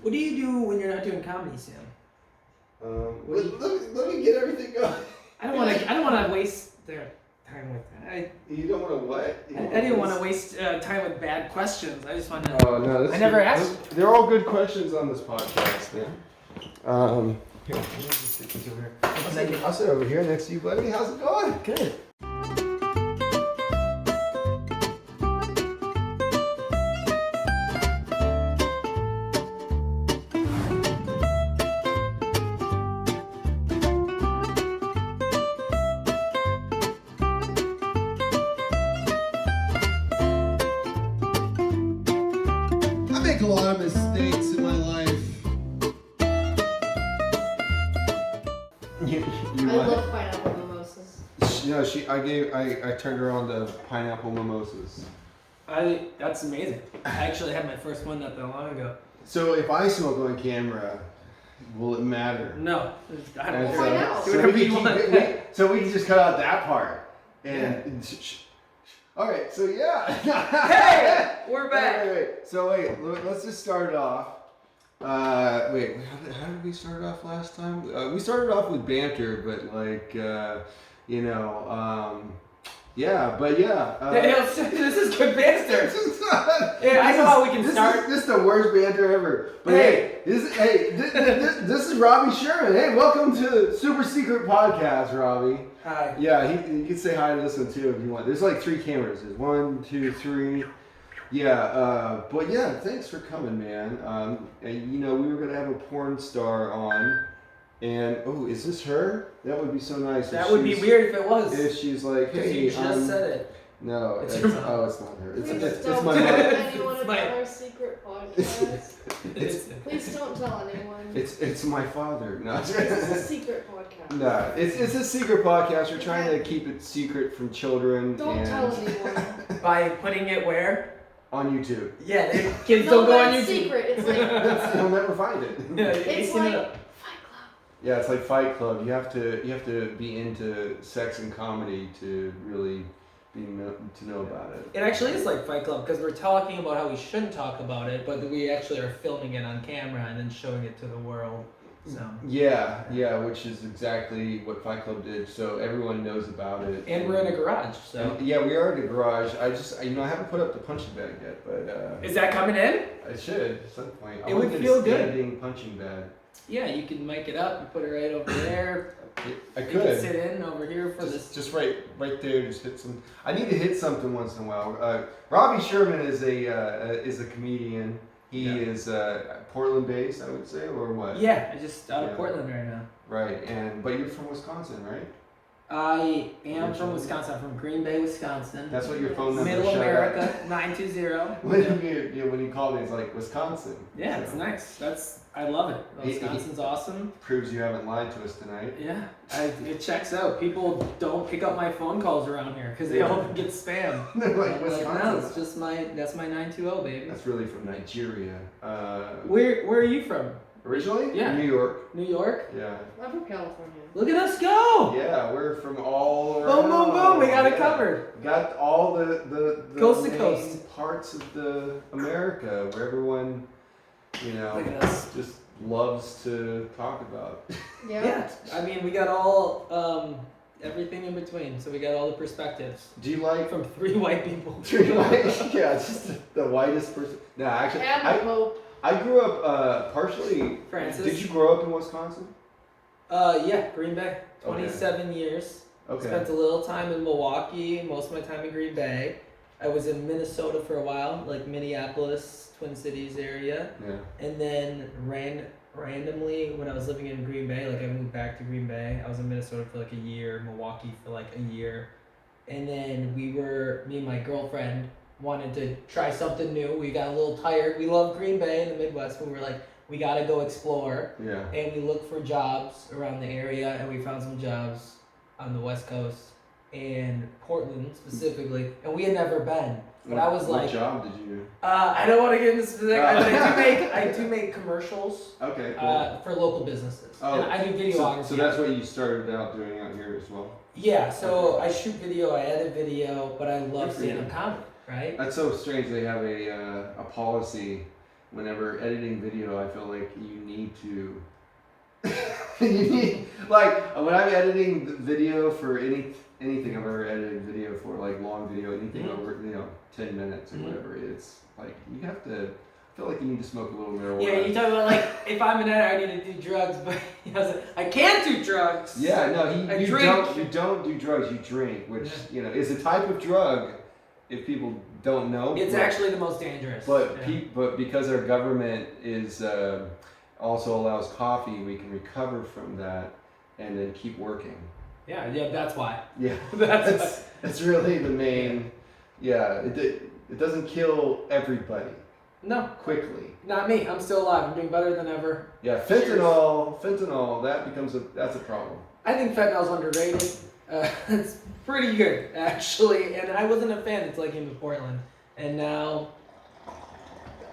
What do you do when you're not doing comedy, Sam? Let me get everything going. I don't want to waste their time with that. You don't want to what? I didn't want to waste time with bad questions. I just wanted to. Oh no, I never asked. They're all good questions on this podcast, man. Here, let me just sit this over here. I'll sit over here next to you, buddy. How's it going? Good. I make a lot of mistakes in my life. I love pineapple mimosas. I turned her on to pineapple mimosas. That's amazing. I actually had my first one not that long ago. So if I smoke on camera, will it matter? No, I don't We'll find out. Do whatever you want. So we can just cut out that part. And all right, so yeah. Hey, we're back. Wait. So let's just start it off. How did we start off last time? We started off with banter, but This is good banter. Yeah, I know how we can start. This is the worst banter ever. But this is Robby Sherman. Hey, welcome to Super Secret Podcast, Robby. Hi. Yeah, you can say hi to this one too if you want. There's like 3 cameras. There's 1, 2, 3. Yeah, but yeah, thanks for coming, man. And we were gonna have a porn star on, and is this her? That would be so nice. That would be weird if it was. If she's like, hey, you just said it. No, it's it's not her. Please It's don't my tell mom. anyone about our secret podcast. Please don't tell anyone. It's my father. No, This is a secret podcast. No, it's a secret podcast. We're trying to keep it secret from children. Don't tell anyone. By putting it where? On YouTube. Yeah, kids don't go on YouTube. It's secret. It's like You'll never find it. Yeah, it's like Fight Club. Yeah, it's like Fight Club. You have to be into sex and comedy to really to know about it. It actually is like Fight Club because we're talking about how we shouldn't talk about it, but we actually are filming it on camera and then showing it to the world. So Yeah, which is exactly what Fight Club did. So everyone knows about it. And we're in a garage. So yeah, we are in a garage. I haven't put up the punching bag yet, but is that coming in? I should at some point. It would feel good. Standing punching bag. Yeah, you can mic it up and put it right over there. I could. You can sit in over here for this. Just right there. Just hit some. I need to hit something once in a while. Robby Sherman is a comedian. He is Portland based, I would say, or what? Yeah, I'm just out of Portland right now. Right, but you're from Wisconsin, right? I am from Wisconsin. I'm from Green Bay, Wisconsin. That's what your phone number Middle America, 920. When you called me, it's like Wisconsin. Yeah, so. It's nice. I love it. Wisconsin's awesome. Proves you haven't lied to us tonight. Yeah, it checks out. People don't pick up my phone calls around here because they all get spam. They're like Wisconsin. No, it's just that's my 920, baby. That's really from Nigeria. Where are you from? Originally? Yeah. New York. New York? Yeah. I'm from California. Look at us go! Yeah, we're from all around. Boom, boom, boom! We got it covered. We got all the coast to main coast parts of the America where everyone, Look at us. just loves to talk about. Yeah. I mean, we got all everything in between. So we got all the perspectives. Do you like from 3 white people? 3 white? Yeah, it's just the whitest person. No, actually, I grew up partially. Francis. Did you grow up in Wisconsin? Yeah, Green Bay. 27 years. Okay. Spent a little time in Milwaukee, most of my time in Green Bay. I was in Minnesota for a while, like Minneapolis, Twin Cities area. Yeah. And then randomly, when I was living in Green Bay, I moved back to Green Bay. I was in Minnesota for a year, Milwaukee for a year. And then me and my girlfriend wanted to try something new. We got a little tired. We love Green Bay in the Midwest, but we were like, we gotta go explore. Yeah. And we looked for jobs around the area, and we found some jobs on the West Coast and Portland specifically. And we had never been. But I was like, what job did you do? I don't want to get into specific. I do make commercials. Okay. Cool. For local businesses. Oh, and I do videography. So that's what you started out doing out here as well. Yeah. So I shoot video. I edit video, but I love stand-up comedy. Right. That's so strange. They have a policy whenever editing video, I feel like you need to. You need, like when I'm editing the video for anything I've ever edited video for, like long video, anything over 10 minutes or whatever, it's like you have to. I feel like you need to smoke a little marijuana. Yeah, you talk about like if I'm an editor, I need to do drugs, but I can't do drugs. Yeah, no, you drink. don't do drugs. You drink, which is a type of drug. If people don't know, it's actually the most dangerous. But but because our government is also allows coffee, we can recover from that and then keep working. Yeah, that's why. Yeah, that's really the main. Yeah, it doesn't kill everybody. No. Quickly. Not me. I'm still alive. I'm doing better than ever. Yeah, fentanyl, that's a problem. I think fentanyl's underrated. It's pretty good, actually. And I wasn't a fan until I came to Portland. And now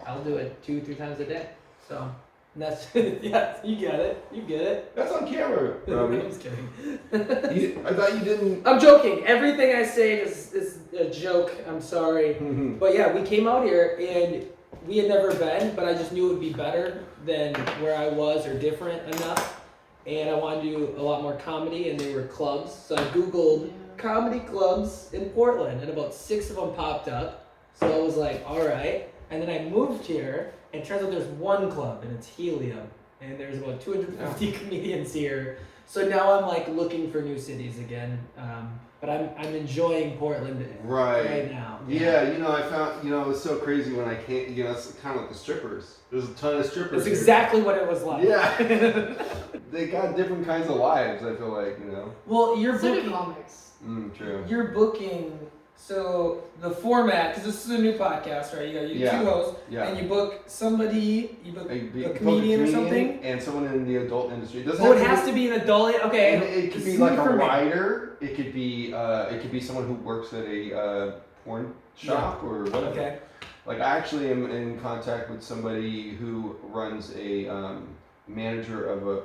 I'll do it 2-3 times a day. So that's, yeah, you get it. That's on camera, Robby. I'm just kidding. I thought you didn't. I'm joking. Everything I say is a joke. I'm sorry. But yeah, we came out here and we had never been, but I just knew it would be better than where I was or different enough. And I wanted to do a lot more comedy, and they were clubs. So I Googled comedy clubs in Portland, and about 6 of them popped up. So I was like, all right. And then I moved here, and it turns out there's one club, and it's Helium. And there's about 250 comedians here. So now I'm like looking for new cities again. But I'm enjoying Portland right now. Yeah, I found, it's so crazy when I can't, it's kind of like the strippers. There's a ton of strippers. It's exactly what it was like. Yeah. They got different kinds of lives, I feel like, Well, you're So do booking. comics. True. You're booking. So the format, because this is a new podcast, right? You got 2 hosts, and you book somebody. You book a comedian or something, and someone in the adult industry. It has to be an adult. Okay. And it could be like a writer. It could be someone who works at a porn shop or whatever. Okay. Like I actually am in contact with somebody who runs a manager of a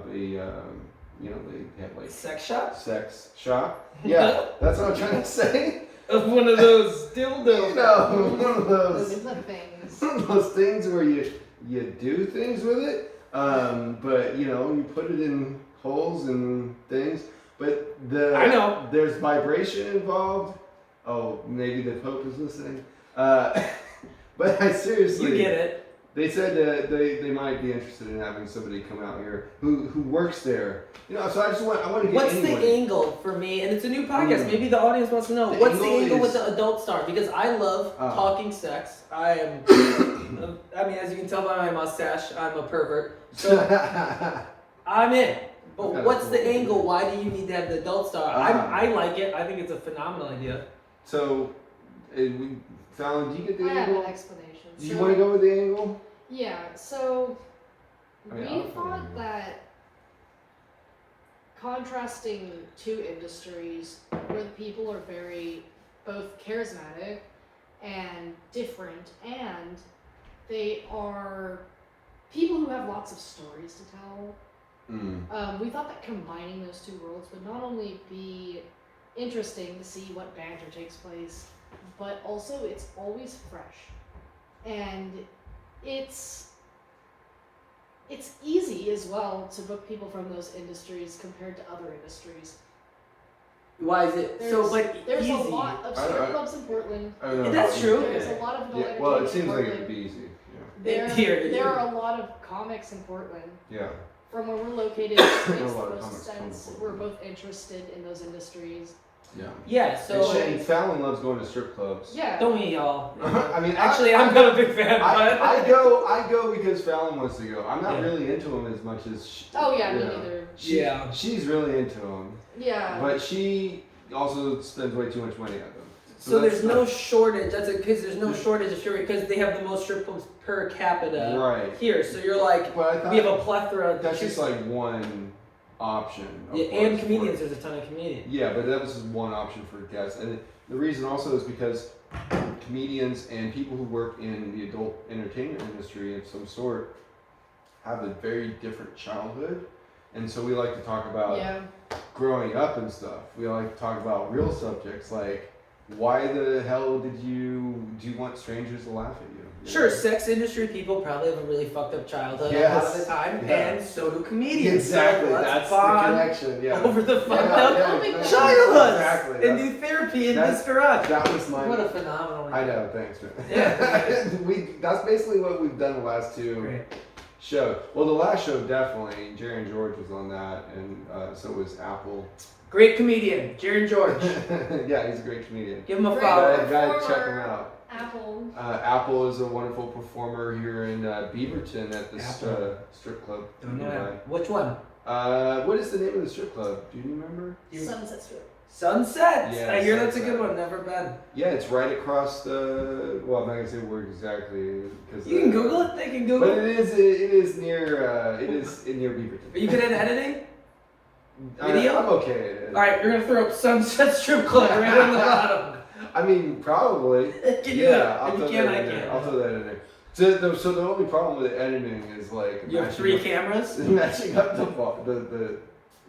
they have like sex shop. Sex shop. Yeah, that's what I'm trying to say. Of one of those dildos. One of those. Those are things. One of those things where you do things with it, but you put it in holes and things. But I know there's vibration involved. Oh, maybe the Pope is listening. But I seriously. You get it. They said that they might be interested in having somebody come out here who works there. So I want to get What's anyone. the angle for me? And it's a new podcast. Maybe the audience wants to know. What's the angle with the adult star? Because I love talking sex. I am. I mean, as you can tell by my mustache, I'm a pervert. So I'm in. But what's the angle? Why do you need to have the adult star? I like it. I think it's a phenomenal idea. So, Fallon, do you get the I angle? have an explanation. Do you want to go with the angle? Yeah, so we I'll thought that contrasting 2 industries where the people are very both charismatic and different, and they are people who have lots of stories to tell. We thought that combining those 2 worlds would not only be interesting to see what banter takes place, but also it's always fresh. And it's easy as well to book people from those industries compared to other industries. Why is it There's easy? a lot of strip clubs in Portland. That's true. There's a lot of adult entertainment well, it seems in like Portland. it would be easy. There are a lot of comics in Portland. Yeah. From where we're located, it makes the lot of most comics come sense. from We're Portland. both interested in those industries. Yeah. Yeah. So. And Fallon loves going to strip clubs. Yeah. Don't we all? I mean, actually, I'm not a big fan. I go because Fallon wants to go. I'm not really into him as much as. Me neither. She's really into him. Yeah. But she also spends way too much money on them. So there's no shortage. Because there's no shortage of strip because they have the most strip clubs per capita here. So you're like, we have a plethora. That's just like one option. Yeah, and comedians. There's a ton of comedians. Yeah, but that was just one option for guests, and the reason also is because comedians and people who work in the adult entertainment industry of some sort have a very different childhood, and so we like to talk about growing up and stuff. We like to talk about real subjects like why the hell do you want strangers to laugh at you? Sure, sex industry people probably have a really fucked up childhood a lot of the time, Yeah. and so do comedians. Exactly, So let's that's the bond connection. Yeah. over the fucked Yeah, up yeah, exactly. childhoods Exactly. and do therapy in this garage. That was my. What a phenomenal. I know. Thanks, man. Yeah. That's basically what we've done the last two Great. shows. Well, the last show definitely. Jerry and George was on that, and so was Apple. Great comedian, Jaron George. Yeah, he's a great comedian. Give him a Great. follow. Gotta check him out. Apple. Apple is a wonderful performer here in Beaverton at this Apple. strip club. Don't know nearby. that. Which one? What is the name of the strip club? Do you remember? Sunset Strip. Sunset. Yeah, I hear that's a Sunset. good one. Never been. Yeah, it's right across the. Well, I'm not gonna say where exactly because. You can Google it. They can Google. But it is near near Beaverton. Are you good at editing? Video? I'm okay at it. All right, you're gonna throw up Sunset Strip Club right on the bottom. I mean, probably. Can you? Yeah, If you throw can, that I in there. can. I'll throw that in there. So the only problem with editing is like You have matching 3 up- cameras. matching up the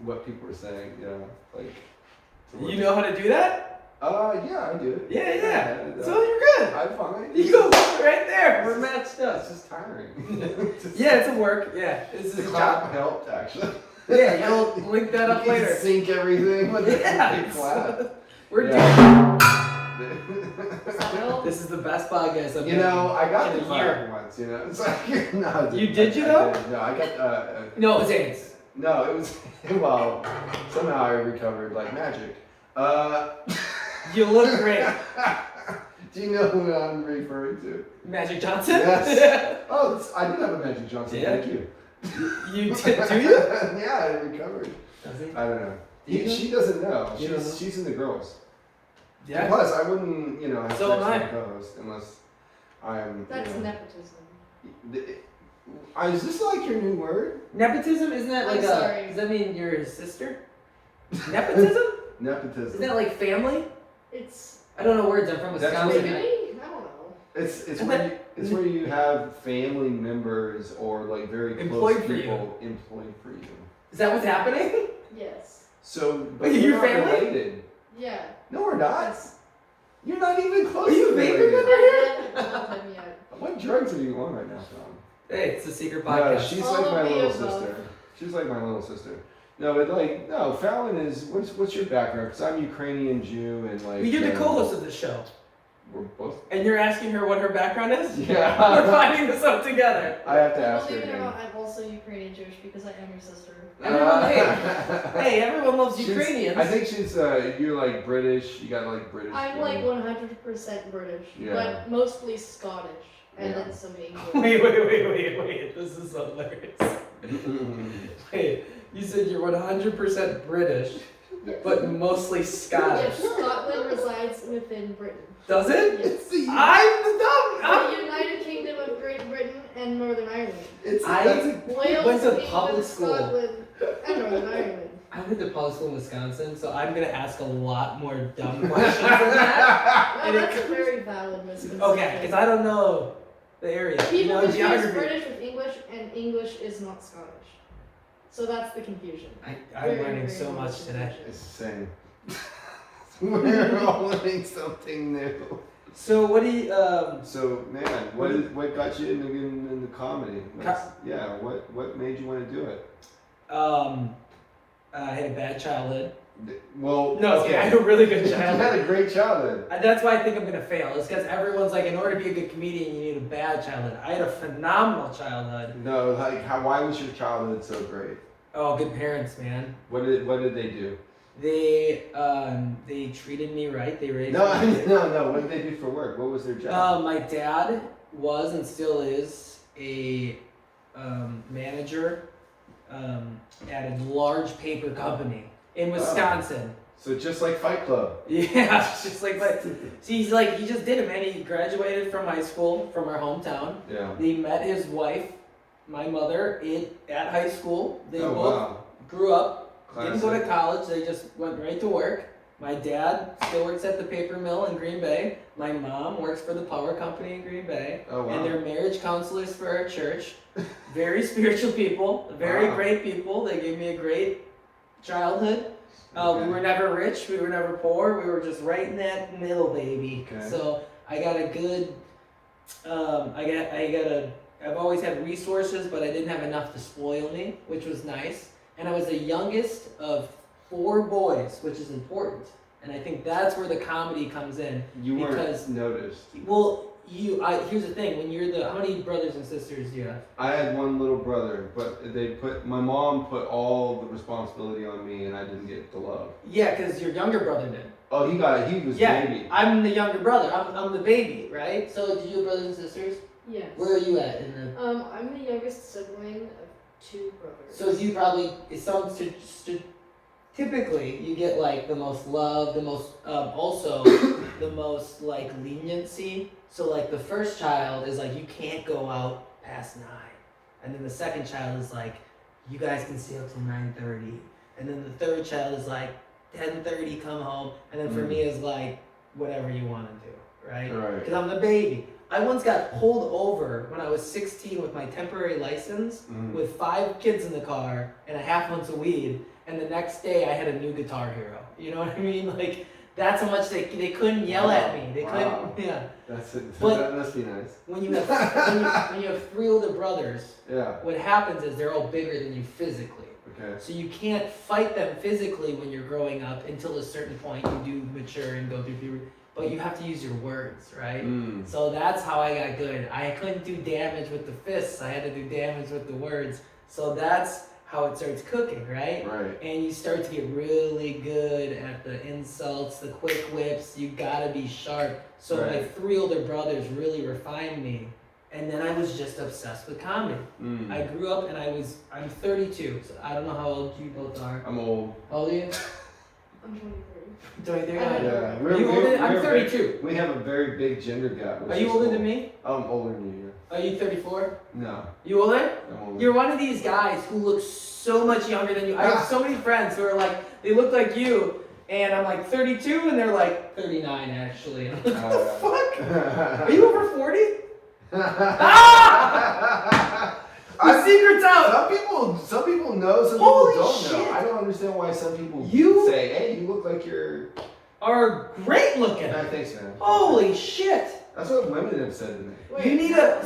what people are saying. Like. to what- You know how to do that? Yeah, I do it. Yeah. So you're good. I'm fine. You go right there. We're matched up. It's just tiring. Yeah, it's a work. Yeah, this The is a clap job. helped actually. Yeah, you'll link that up You can later. sync everything with the Yeah, big clap. we're Is that all? doing. This is the best podcast I've You know, I got in the a year. clap once. You know, it's like no. You did you I though? did. No, I got. No, it was AIDS. No, it was well. Somehow I recovered like magic. You look great. Do you know who I'm referring to? Magic Johnson? Yes. Oh, I did have a Magic Johnson. Yeah. Thank you. You did, do you? Yeah, I recovered. Does he? I don't know. Do you know? She doesn't know. You don't know? She's in the girls. And Yeah. plus, I wouldn't, have So sex am I. with my co-host unless I'm. That's you know, nepotism. Is this like your new word? Nepotism? Isn't that like I'm a. sorry. Does that mean you're his sister? Nepotism? Nepotism. Isn't that like family? It's I don't know words. I'm from That's Wisconsin. what really? I don't know. It's where you have family members or like very close Employed for you. people employed for you. Is that what's happening? Yes. So, but Wait, you're your not family? related. Yeah. No, we're not. That's, You're not even close Are you to vaping related. under here? I haven't told him yet. What drugs are you on right now, Fallon? Hey, it's a secret No, podcast. she's All like of my the little above. sister. She's like my little sister. No, but like, no, Fallon is, what's your background? Because I'm Ukrainian Jew and like. Well, you're the co-host of this show, We're both. and you're asking her what her background is. Yeah. We're finding this out together. I have to ask her Believe it or again. not, I'm also Ukrainian Jewish because I am your sister. Hey, everyone loves She's- Ukrainians. I think she's, you're like British. You got like British. I'm like 100% British, Yeah. but mostly Scottish, and Yeah. then some English. Wait. This is hilarious. Wait, you said you're 100% British, Yes. but mostly Scottish. Yes, Scotland resides within Britain. Does it? Yes. I'm the dumb. The United Kingdom of Great Britain and Northern Ireland. I went to England, public school. Scotland, and Northern Ireland. I went to public school in Wisconsin, so I'm gonna ask a lot more dumb questions than that. No, And it that's a comes- very valid misconception. Okay, because I don't know the area. People you know, confuse geography. British with English, and English is not Scottish. So that's the confusion. I'm Very, learning very so large much today. confusion. It's the same. We're all learning something new. So what do you? So man, what got you into getting into comedy? Yeah, what made you want to do it? I had a bad childhood. Well, No, okay. I had a really good You had childhood. a great childhood. And that's why I think I'm gonna fail. It's because everyone's like, in order to be a good comedian, you need a bad childhood. I had a phenomenal childhood. No, like why was your childhood so great? Oh, good parents, man. What did they do? They treated me right. They raised No, me. I mean, no. What did they do for work? What was their job? My dad was and still is a manager at a large paper company in Wisconsin. So just like Fight Club. Yeah, it's just like he just did it, man. He graduated from high school from our hometown. Yeah. He met his wife, my mother, at high school. They Oh, both wow. grew up. Didn't go to Classic. college. They just went right to work. My dad still works at the paper mill in Green Bay. My mom works for the power company in Green Bay. Oh, wow. And they're marriage counselors for our church. Very spiritual people. Very Wow. great people. They gave me a great childhood. Okay. We were never rich. We were never poor. We were just right in that middle, baby. Okay. So I got a good I've always had resources, but I didn't have enough to spoil me, which was nice. And I was the youngest of 4 boys, which is important. And I think that's where the comedy comes in. You because, weren't noticed. Well, here's the thing. When you're how many brothers and sisters do you have? I had one little brother, but my mom put all the responsibility on me, and I didn't get the love. Yeah, because your younger brother did. Oh, he was baby. I'm the younger brother. I'm the baby, right? So, did you have brothers and sisters? Yes. Where are you at in the? I'm the youngest sibling of 2 brothers. So you probably typically you get like the most love, the most also the most like leniency. So like the first child is like you can't go out past 9, and then the second child is like you guys can stay up till 9:30, and then the third child is like 10:30 come home, and then for me is like whatever you want to do, right? Right. Because I'm the baby. I once got pulled over when I was 16 with my temporary license with 5 kids in the car and a half ounce of weed, and the next day I had a new Guitar Hero. You know what I mean? Like that's how much they couldn't yell at me. They couldn't. Yeah. That's it. But that must be nice. When you have 3 older brothers, yeah. What happens is they're all bigger than you physically. Okay. So you can't fight them physically when you're growing up until a certain point you do mature and go through puberty. But you have to use your words, right? So that's how I got good. I couldn't do damage with the fists. I had to do damage with the words. So that's how it starts cooking, right? Right. And you start to get really good at the insults, the quick whips. You gotta be sharp. So my 3 older brothers really refined me. And then I was just obsessed with comedy. I grew up and I'm 32. So I don't know how old you both are. I'm old. How old are you? I'm 23. 23? Yeah. Are you older? I'm 32. We have a very big gender gap. Are you older than me? I'm older than you. Are you 34? No. You older? I'm older. You're one of these guys who looks so much younger than you. I have so many friends who are like, they look like you, and I'm like 32, and they're like 39 actually. I'm like, what the fuck? Are you over 40? Ah! The secret's out! Some people know, some Holy people don't shit. know. I don't understand why some people You- say, hey, you look like you're... Are great looking. Thanks, man. Holy shit! That's what women have said to me. Wait. You need to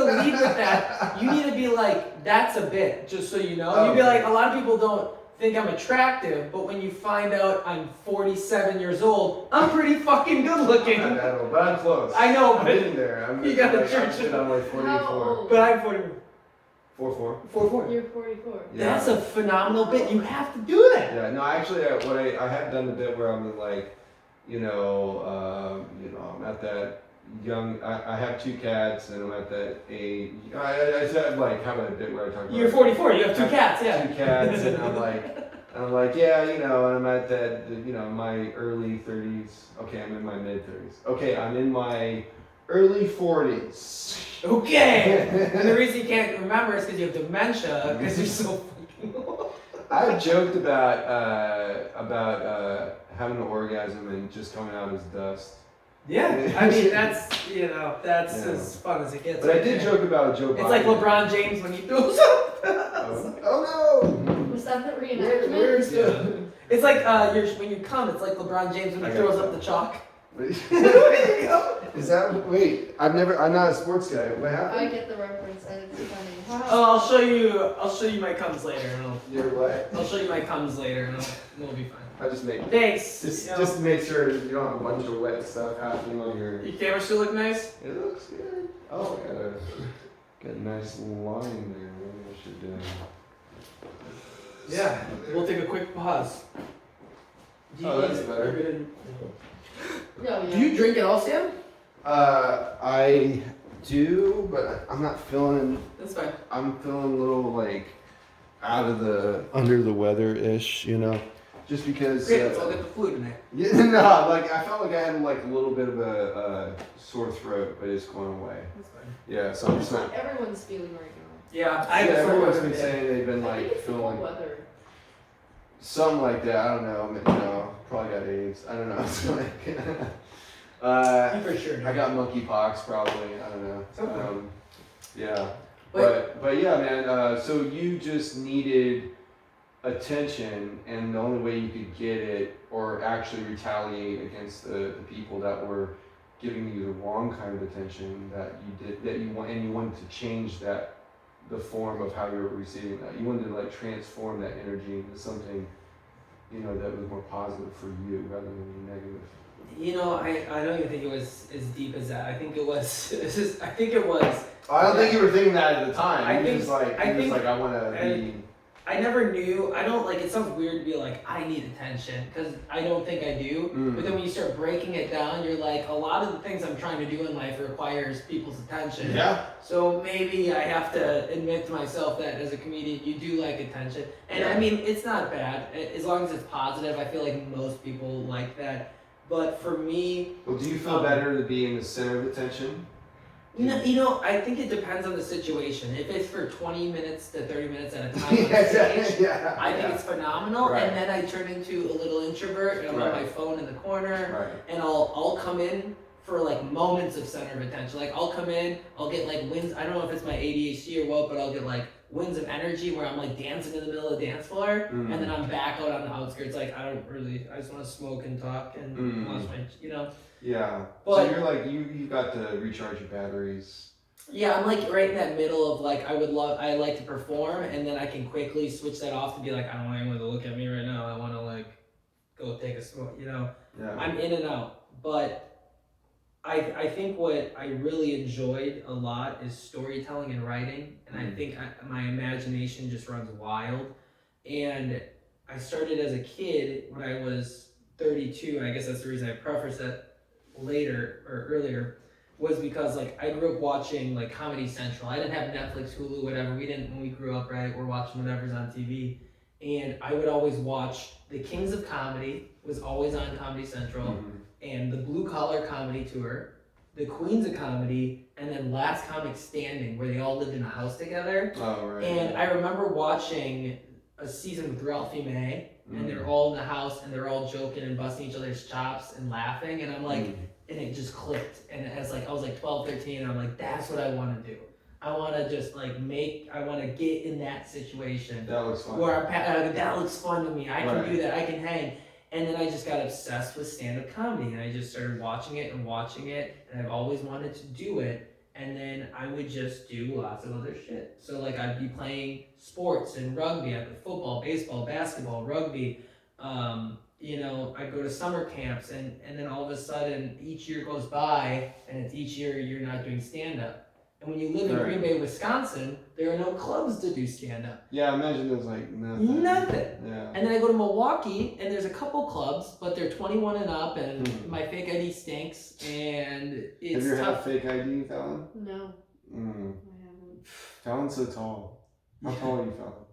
lead with that. You need to be like, that's a bit, just so you know. You'd be like, a lot of people don't think I'm attractive, but when you find out I'm 47 years old, I'm pretty fucking good looking. I'm not that old, but I'm close. I know, I'm but getting there. you gotta like, church it. I'm like 44. How old? But I'm 44. 44. You're 44. Yeah. That's a phenomenal bit. You have to do that. Yeah, no, actually, I have done the bit where I'm like, I'm at that young. I have 2 cats, and I'm at that age. I said like having a bit where I talk about. You're 44. You have 2 cats. Yeah. 2 cats, and I'm like, yeah, and I'm at that, my early 30s. Okay, I'm in my mid 30s. Okay, I'm in my early 40s. Okay. And the reason you can't remember is because you have dementia, because you're so fucking old. I've joked about having an orgasm and just coming out as dust. Yeah, I mean that's as fun as it gets. But I did joke about Joe Biden. It's like LeBron James when he throws up. Oh no! Was that the Weird reenactment? stuff. It's like when you come, it's like LeBron James when he throws up the chalk. Is that wait? I'm not a sports guy. What I happened? get the reference and it's funny. Oh, I'll show you my comes later, and You're what? I'll show you my comes later, and we'll be fine. I just make Thanks. just to make sure you don't have a bunch of wet stuff happening on your. Your camera still look nice. It looks good. Oh, got a nice line there. Maybe I should. Yeah, we'll take a quick pause. Oh, that's better. No, yeah. Do you drink at all, Sam? I do, but I'm not feeling. That's fine. I'm feeling a little like under the weather ish, just because. Great, let's all get the flu tonight. Yeah, no, like I felt like I had like a little bit of a sore throat, but it's going away. That's fine. Yeah, so I'm just not. Everyone's feeling right now. Yeah, Everyone's been saying they've been I think like it's the cold feeling weather. something like that. I don't know. Probably got AIDS. I don't know. It's like, You for sure. I got monkeypox probably. I don't know. Okay. Yeah. But yeah, man. So you just needed attention, and the only way you could get it or actually retaliate against the people that were giving you the wrong kind of attention that you wanted to change the form of how you were receiving that. You wanted to like transform that energy into something, that was more positive for you rather than negative. I don't even think it was as deep as that. I think it was. I think it was. I don't think you were thinking that at the time. I want to be. I never knew. I don't like. It sounds weird to be like, I need attention, because I don't think I do. But then when you start breaking it down, you're like, a lot of the things I'm trying to do in life requires people's attention. Yeah. So maybe I have to admit to myself that as a comedian, you do like attention. And I mean, it's not bad as long as it's positive. I feel like most people like that. But for me, well, do you feel better to be in the center of attention? I think it depends on the situation. If it's for 20 minutes to 30 minutes at a time on stage, I think it's phenomenal. Right. And then I turn into a little introvert, and I'm on my phone in the corner, and I'll come in for like moments of center of attention. Like I'll come in, I'll get like wins. I don't know if it's my ADHD or what, but I'll get like winds of energy where I'm like dancing in the middle of the dance floor, and then I'm back out on the outskirts. Like I just want to smoke and talk and watch my, Yeah. But, so you're like you got to recharge your batteries. Yeah, I'm like right in that middle of like I like to perform, and then I can quickly switch that off to be like, I don't want anyone to look at me right now. I want to like go take a smoke. Yeah. I'm in and out, but I think what I really enjoyed a lot is storytelling and writing, and I think my imagination just runs wild. And I started as a kid when I was 32. I guess that's the reason I prefaced that later or earlier, was because like I grew up watching like Comedy Central. I didn't have Netflix, Hulu, whatever. We didn't when we grew up, right? We're watching whatever's on TV, and I would always watch The Kings of Comedy was always on Comedy Central, and the Blue Collar Comedy Tour, the Queens of Comedy, and then Last Comic Standing, where they all lived in a house together. Oh, right. And I remember watching a season with Ralphie May, and they're all in the house, and they're all joking and busting each other's chops and laughing, and I'm like, and it just clicked, and it has like, I was like 12, 13, and I'm like, that's what I want to do. I want to just like I want to get in that situation. That looks fun. Where that looks fun to me. I can do that. I can hang. And then I just got obsessed with stand-up comedy, and I just started watching it, and I've always wanted to do it. And then I would just do lots of other shit. So like I'd be playing sports and rugby. I'd play football, baseball, basketball, rugby. I'd go to summer camps, and then all of a sudden each year goes by, and it's each year you're not doing stand-up. And when you live in Green Bay, Wisconsin, there are no clubs to do stand-up. Yeah, imagine there's like nothing. Yeah. And then I go to Milwaukee, and there's a couple clubs, but they're 21 and up, and my fake ID stinks, and it's Have you ever had a tough. fake ID, Fallon? No. I haven't. Fallon's so tall. How tall are you, Fallon?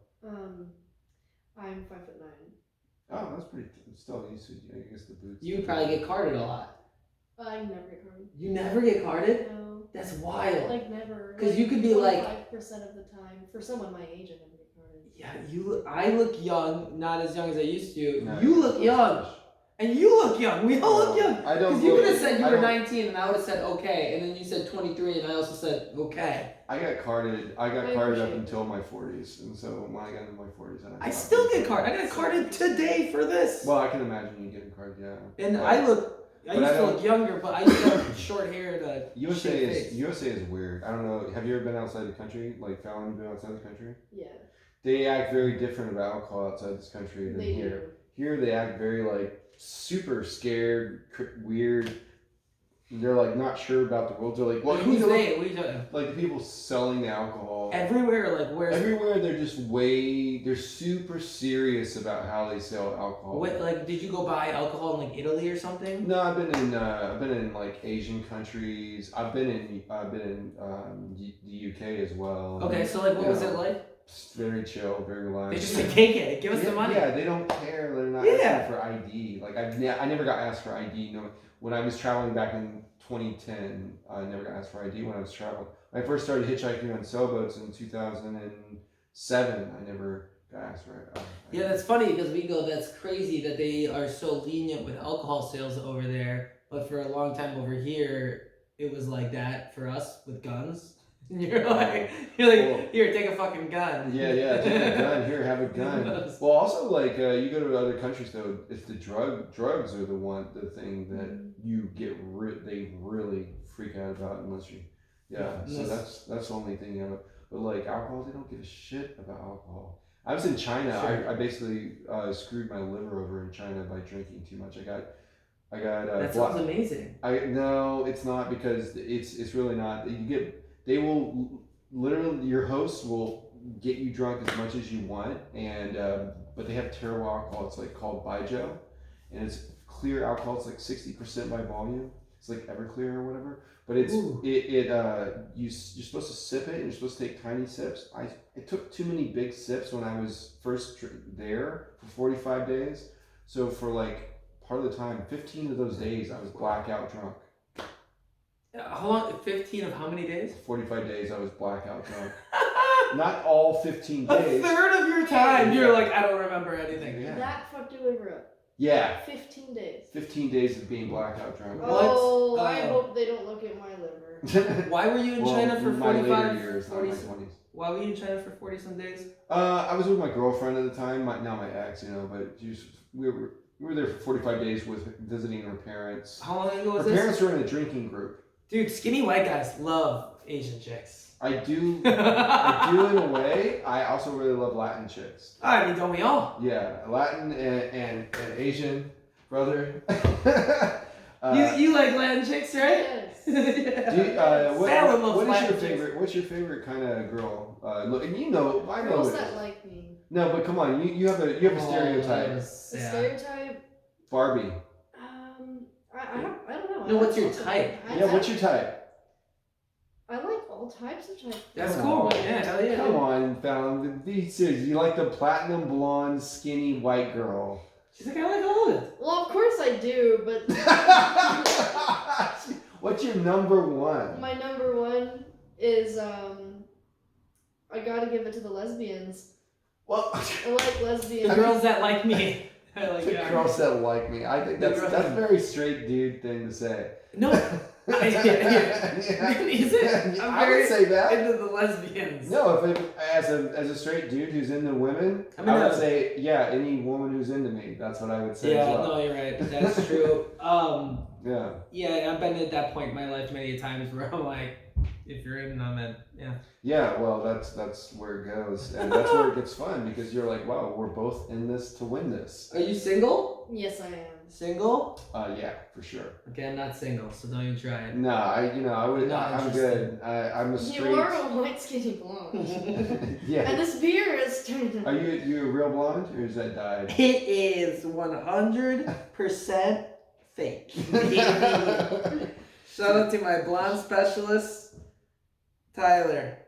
I'm 5'9". Oh, that's pretty. Still, I guess the boots. You would probably get carded a lot. I never get carded. You never get carded? No. That's wild. Like never. Because you could be like 5% of the time. For someone my age, I never get carded. Yeah, I look young, not as young as I used to. No, you look young. And you look young. We all look young. I don't. Because you could have said you were 19, and I would have said okay, and then you said 23, and I also said okay. I got carded up until my 40s, and so when I got into my 40s, I still get carded. I got carded today for this. Well, I can imagine you getting carded, yeah. And I used to look younger, but I used to have short hair to USA is weird. I don't know. Have you ever been outside the country? Like Fallon, been outside the country? Yeah. They act very different about alcohol outside this country than here. Here they act very like super scared, weird. They're like not sure about the rules. They're like, what? Who's they? What are you talking? Like the people selling the alcohol everywhere. Like where? Everywhere. They're super serious about how they sell alcohol. What? Like, did you go buy alcohol in like Italy or something? No, I've been in like Asian countries. I've been in the UK as well. Okay, so like, what was it like? Very chill, very relaxed. They just like, take it, give us the money. Yeah, they don't care. They're not asking for ID. Like I never got asked for ID. No, when I was traveling back in 2010, I never got asked for ID when I was traveling. When I first started hitchhiking on sailboats in 2007, I never got asked for ID. Yeah, that's funny because we go, that's crazy that they are so lenient with alcohol sales over there. But for a long time over here, it was like that for us with guns. And you're like, here, take a fucking gun. Yeah, take a gun. Here, have a gun. Well, also, like, you go to other countries, though, it's the drugs are the thing that you get, they really freak out about unless you, so that's the only thing, but, like, alcohol, they don't give a shit about alcohol. I was in China. Sure. I basically screwed my liver over in China by drinking too much. I got. That sounds amazing. No, it's not, because it's really not. They will literally, your hosts will get you drunk as much as you want, and but they have terrible alcohol. It's like called Baijiu, and it's clear alcohol. It's like 60% by volume. It's like Everclear or whatever. But you're supposed to sip it, and you're supposed to take tiny sips. I took too many big sips when I was first there for 45 days. So for like part of the time, 15 of those days, I was blackout drunk. How long? 15 of how many days? 45 days, I was blackout drunk. Not all 15 days. A third of your time, you're like, I don't remember anything. Yeah. That fucked your liver up. Yeah. 15 days. 15 days of being blackout drunk. Oh, I hope they don't look at my liver. Why were you in China for 45? My later years, not 40, my 20s. Why were you in China for 40 some days? I was with my girlfriend at the time, now my ex, but we were there for 45 days visiting her parents. How long ago was her this? Her parents were in a drinking group. Dude, skinny white guys love Asian chicks. I do in a way. I also really love Latin chicks. I mean, don't we all? Yeah, Latin and Asian, brother. You like Latin chicks, right? Yes. What's your favorite kind of girl? Look, and I know. Girls that like me. No, but come on, you have a stereotype. A stereotype? Barbie. I don't know. No, what's your type? What's your type? I like all types of types. That's cool. Yeah, hell yeah. Come on, Fallon. Be serious. You like the platinum blonde, skinny white girl. She's like, I like all of it. Well, of course I do, but what's your number one? My number one is I gotta give it to the lesbians. Well, I like lesbians. The girls that like me. I like girls that like me. I think that's a very straight dude thing to say. No. Is it? I would say that. Into the lesbians. No, as a straight dude who's into women, I would say, any woman who's into me. That's what I would say. Yeah, as well. no, you're right. That's true. Yeah. Yeah, I've been at that point in my life many times where I'm like, if you're in, I'm in. Yeah. Yeah, well, that's where it goes, and that's where it gets fun, because you're like, wow, we're both in this to win this. Are you single? Yes, I am. Single? Yeah, for sure. Okay, I'm not single, so don't even try it. No, I'm good. I'm a straight. You are a white skinny blonde. Yeah. And this beer is turned. Are you a real blonde, or is that dyed? It is 100% fake. Shout out to my blonde specialist, Tyler.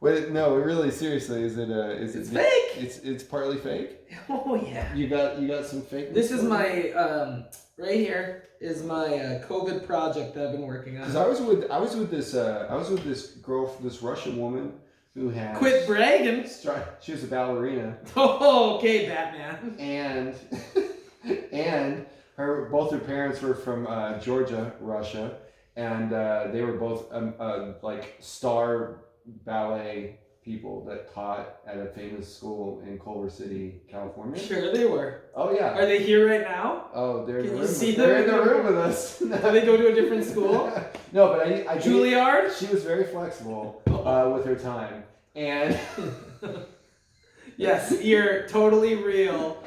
Wait, no, really, seriously, is it? It's fake. It's partly fake. Oh yeah. You got some fake. This is my right here is my COVID project that I've been working on. Because I was with this girl, this Russian woman who had. Quit bragging. She was a ballerina. Oh, okay, Batman. And both her parents were from Georgia, Russia, and they were both like star ballet people that taught at a famous school in Culver City, California. Sure, they were. Oh yeah. Are they here right now? Oh, they're in the room. They're in the room with us. Do they go to a different school? No, but I Juilliard? She was very flexible with her time, and yes, you're totally real.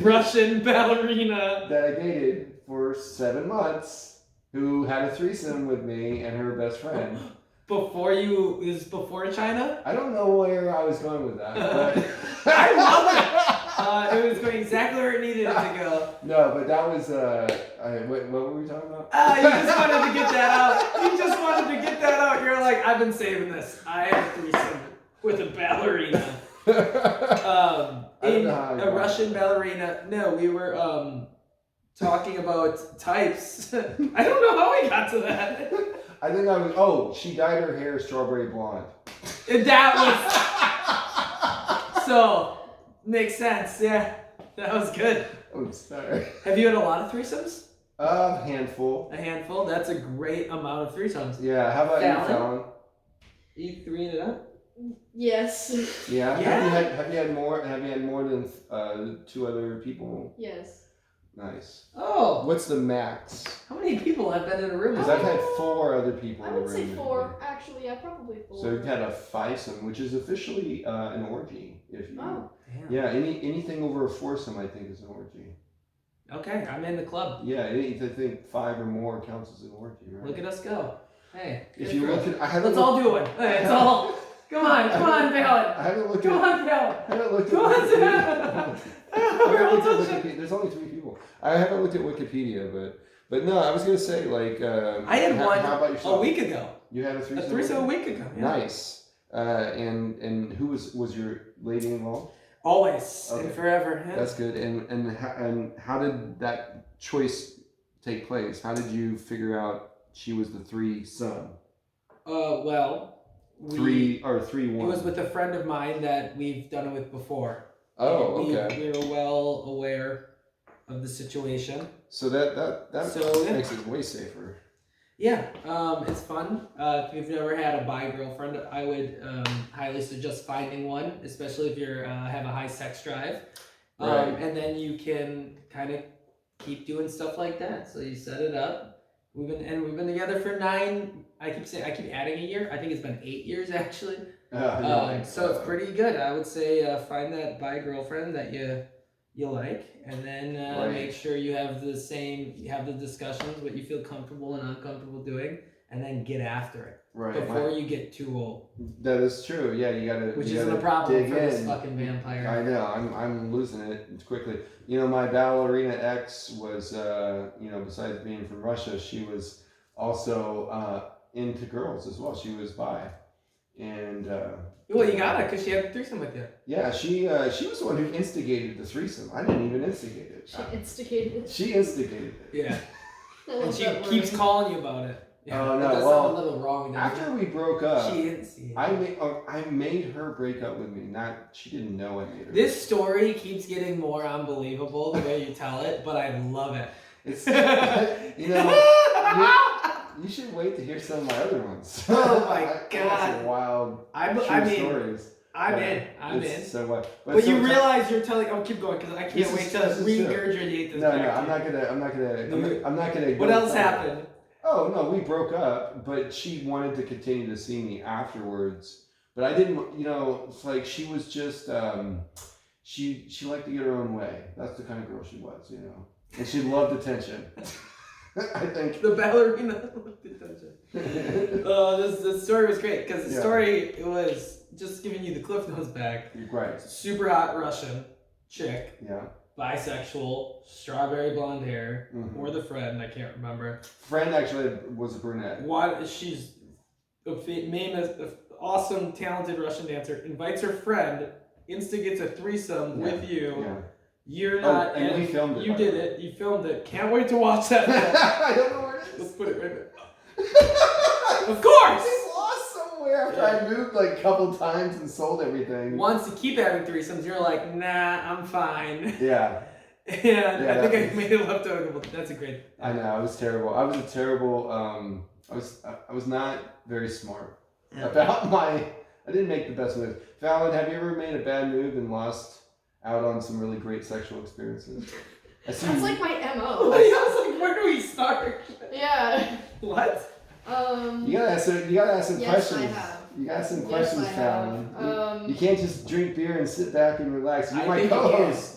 Russian ballerina that I dated for 7 months, who had a threesome with me and her best friend. Before China? I don't know where I was going with that, but I love it. It was going exactly where it needed it to go. No, but that was what were we talking about? You just wanted to get that out. You're like, I've been saving this. I had a threesome with a ballerina. A Russian ballerina. No, we were talking about types. I don't know how we got to that. I think I was. She dyed her hair strawberry blonde. That was. So, makes sense. Yeah, that was good. I'm sorry. Have you had a lot of threesomes? A handful. A handful. That's a great amount of threesomes. Yeah. How about you, Fallon? You threeing it up? Yes. Yeah. Yeah. Have you had more? Have you had more than 2 other people? Yes. Nice. Oh. What's the max? How many people have been in a room? Because I've had 4 other people I in the would say room. 4. Actually, yeah, probably 4. So you've had a fivesome, which is officially an orgy. If you. Oh. Damn. Yeah. Anything over a foursome, I think, is an orgy. Okay, I'm in the club. Yeah. I think 5 or more counts as an orgy, right? Look at us go. Hey. If you look at, let's all do it. Hey, it's all. Come on, Fallon. I haven't looked Come at. on, Fallon. I haven't looked Come on, at. Fallon. There's only 3 people. I haven't looked at Wikipedia, but no, I was gonna say like. I had one how about yourself? a week ago. You had a threesome. A threesome a week ago. Yeah. Nice. And who was your lady involved? Always Okay. and forever. Yeah. That's good. And how did that choice take place? How did you figure out she was the threesome? Well. 3 or 3-1. It was with a friend of mine that we've done it with before. Oh, We okay. were well aware of the situation. So that So, yeah. makes it way safer. Yeah, it's fun. If you've never had a bi girlfriend, I would highly suggest finding one, especially if you're have a high sex drive. Right. And then you can kind of keep doing stuff like that. So you set it up. We've been together for 9. I keep adding a year. I think it's been 8 years actually. So it's pretty good. I would say find that bi girlfriend that you like, and then Right. make sure you have the discussions, what you feel comfortable and uncomfortable doing, and then get after it Right. before you get too old. That is true. Yeah, you gotta. Which you isn't gotta a problem dig for this in. fucking vampire. I know. I'm losing it quickly. You know, my ballerina ex was, besides being from Russia, she was also into girls as well. She was bi, and. Well, you got it because she had a threesome with you. Yeah, she was the one who instigated the threesome. I didn't even instigate it. She instigated it. She instigated it. Yeah, I and love she that keeps word. calling you about it. Yeah, Oh, no, it does well, sound a little wrong. doesn't After we broke up, She didn't see it. I made her break up with me. She didn't know I made her. This story keeps getting more unbelievable the way you tell it, but I love it. It's you should wait to hear some of my other ones. Oh my I got God. some wild I true mean, stories. I'm Yeah, in. I'm it's in. So what? But you sometimes- realize you're telling. Oh, keep going because I can't This wait is- to this is true. regurgitate this. No, back no, to I'm you. not gonna. What go else further. happened? Oh no, we broke up, but she wanted to continue to see me afterwards. But I didn't. It's like she was just. She liked to get her own way. That's the kind of girl she was, and she loved attention. I think. The ballerina looked attention. This story was great because the Yeah. story it was just giving you the cliff notes back. Right. Super hot Russian chick, Yeah. bisexual, strawberry blonde hair, Mhm. or the friend I can't remember. Friend actually was a brunette. She's awesome, talented Russian dancer. Invites her friend, instigates a threesome with you. Yeah. You're not. and we filmed it. You by did the way. it. You filmed it. Can't wait to watch that. I don't know where it Let's is. put it right there. Of course. It's lost somewhere after I moved like a couple times and sold everything. Wants to keep having threesomes. You're like, nah, I'm fine. Yeah. And Yeah, I think that I made it left out a couple. That's a great. I know. I was terrible. I was a terrible. I was not very smart about my. I didn't make the best move. Fallon, have you ever made a bad move and lost out on some really great sexual experiences? I see. That's like my I MO. was like, where do we start? Yeah. What? You gotta ask some Yes, questions. I have. You gotta ask some Yes, questions, I Fallon. have. You can't just drink beer and sit back and relax. You're I my think you co-host,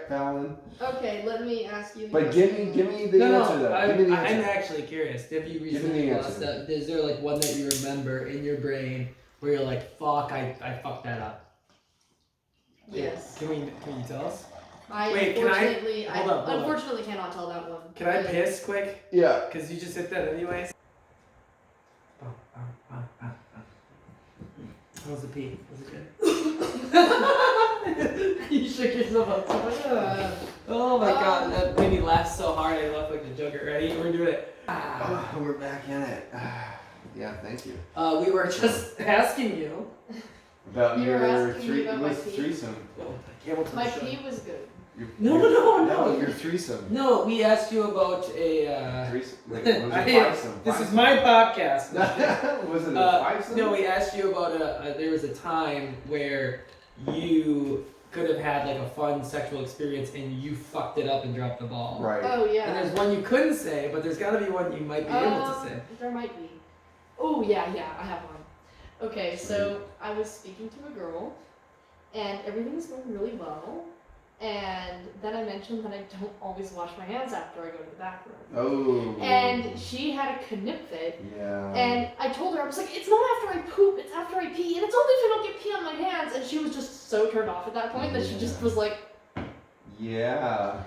Fallon. Okay, let me ask you. the But give me question. the No, answer though. I'm Give me the answer. actually curious. Have you Give me recently the lost answer. out? Is there like one that you remember in your brain where you're like, fuck, I fucked that up? Yes. Can you tell us? I Can I- unfortunately, hold up. unfortunately cannot tell that one. Can I But- piss quick? Yeah. Because you just hit that anyways. How was the pee? Was it good? You shook yourself up. Oh my god, that made me laugh so hard I laughed like a joker. Ready? We're doing it. We're back in it. Yeah, thank you. We were just asking you. About You were your asking me about my pee? threesome. Oh, I can't wait to My show pee you. was good. No. Your threesome. No, we asked you about a. Threesome. Like, was it fivesome? This is my podcast. Was it a fivesome? No, we asked you about there was a time where you could have had like a fun sexual experience and you fucked it up and dropped the ball. Right. Oh yeah. And there's one you couldn't say, but there's gotta be one you might be able to say. There might be. Oh yeah, I have one. Okay, so I was speaking to a girl, and everything was going really well. And then I mentioned that I don't always wash my hands after I go to the bathroom. Oh. And she had a knip fit. Yeah. And I told her, I was like, it's not after I poop, it's after I pee. And it's only if I don't get pee on my hands. And she was just so turned off at that point that she just was like... Yeah.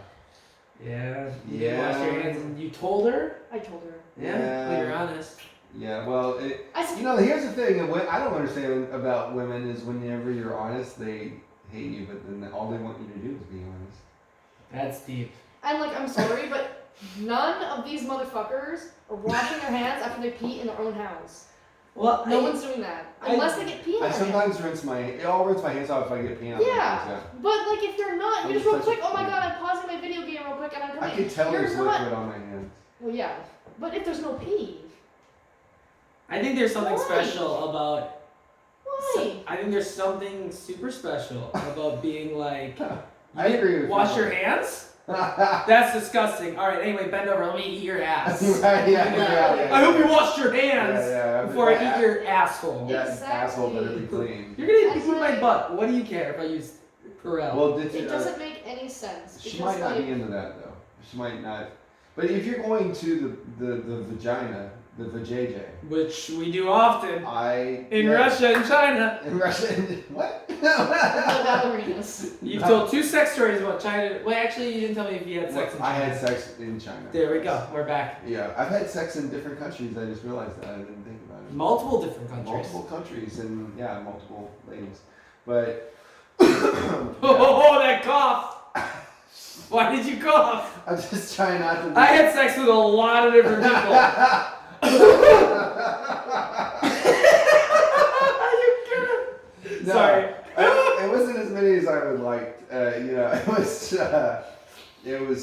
Yeah. You didn't wash your hands and you told her? I told her. Yeah. Well, you're honest. Yeah, well, I you know, here's the thing. What I don't understand about women is whenever you're honest, they hate you, but then all they want you to do is be honest. That's deep. I'm like, I'm sorry, but none of these motherfuckers are washing their hands after they pee in their own house. Well, No one's doing that. Unless they get pee on I their sometimes hands. I'll rinse my hands off if I get pee on my Yeah, hands, but like if they're not, I'm you just real such quick, a- oh my god, I'm pausing my video game real quick and I'm I coming. could tell You're there's not. liquid on my hands. Well, yeah, but if there's no pee, I think there's something Why? special about. why? I think there's something super special about being like. I agree with Wash you. your hands? Right, That's disgusting. All right. Anyway, bend over. Let me eat your ass. yeah. I hope you washed your hands Yeah. before I eat your asshole. Yeah. That asshole better be clean. You're gonna That's eat my like- butt. What do you care if I use Perel? Well, did you, It doesn't make any sense. she because, might not like, be into that though. She might not. But if you're going to the vagina, the vajayjay, Which we do often in Russia and China. In Russia, what? the ballerinas. You've told 2 sex stories about China. Well, actually, you didn't tell me if you had sex in I China. had sex in China. There we go. We're back. Yeah, I've had sex in different countries. I just realized that I didn't think about it. Multiple different countries. Multiple countries and yeah, multiple ladies. But Oh, that cough! Why did you cough? I'm just trying not to. I had sex with a lot of different people. No, Sorry. it wasn't as many as I would like. You know, it was.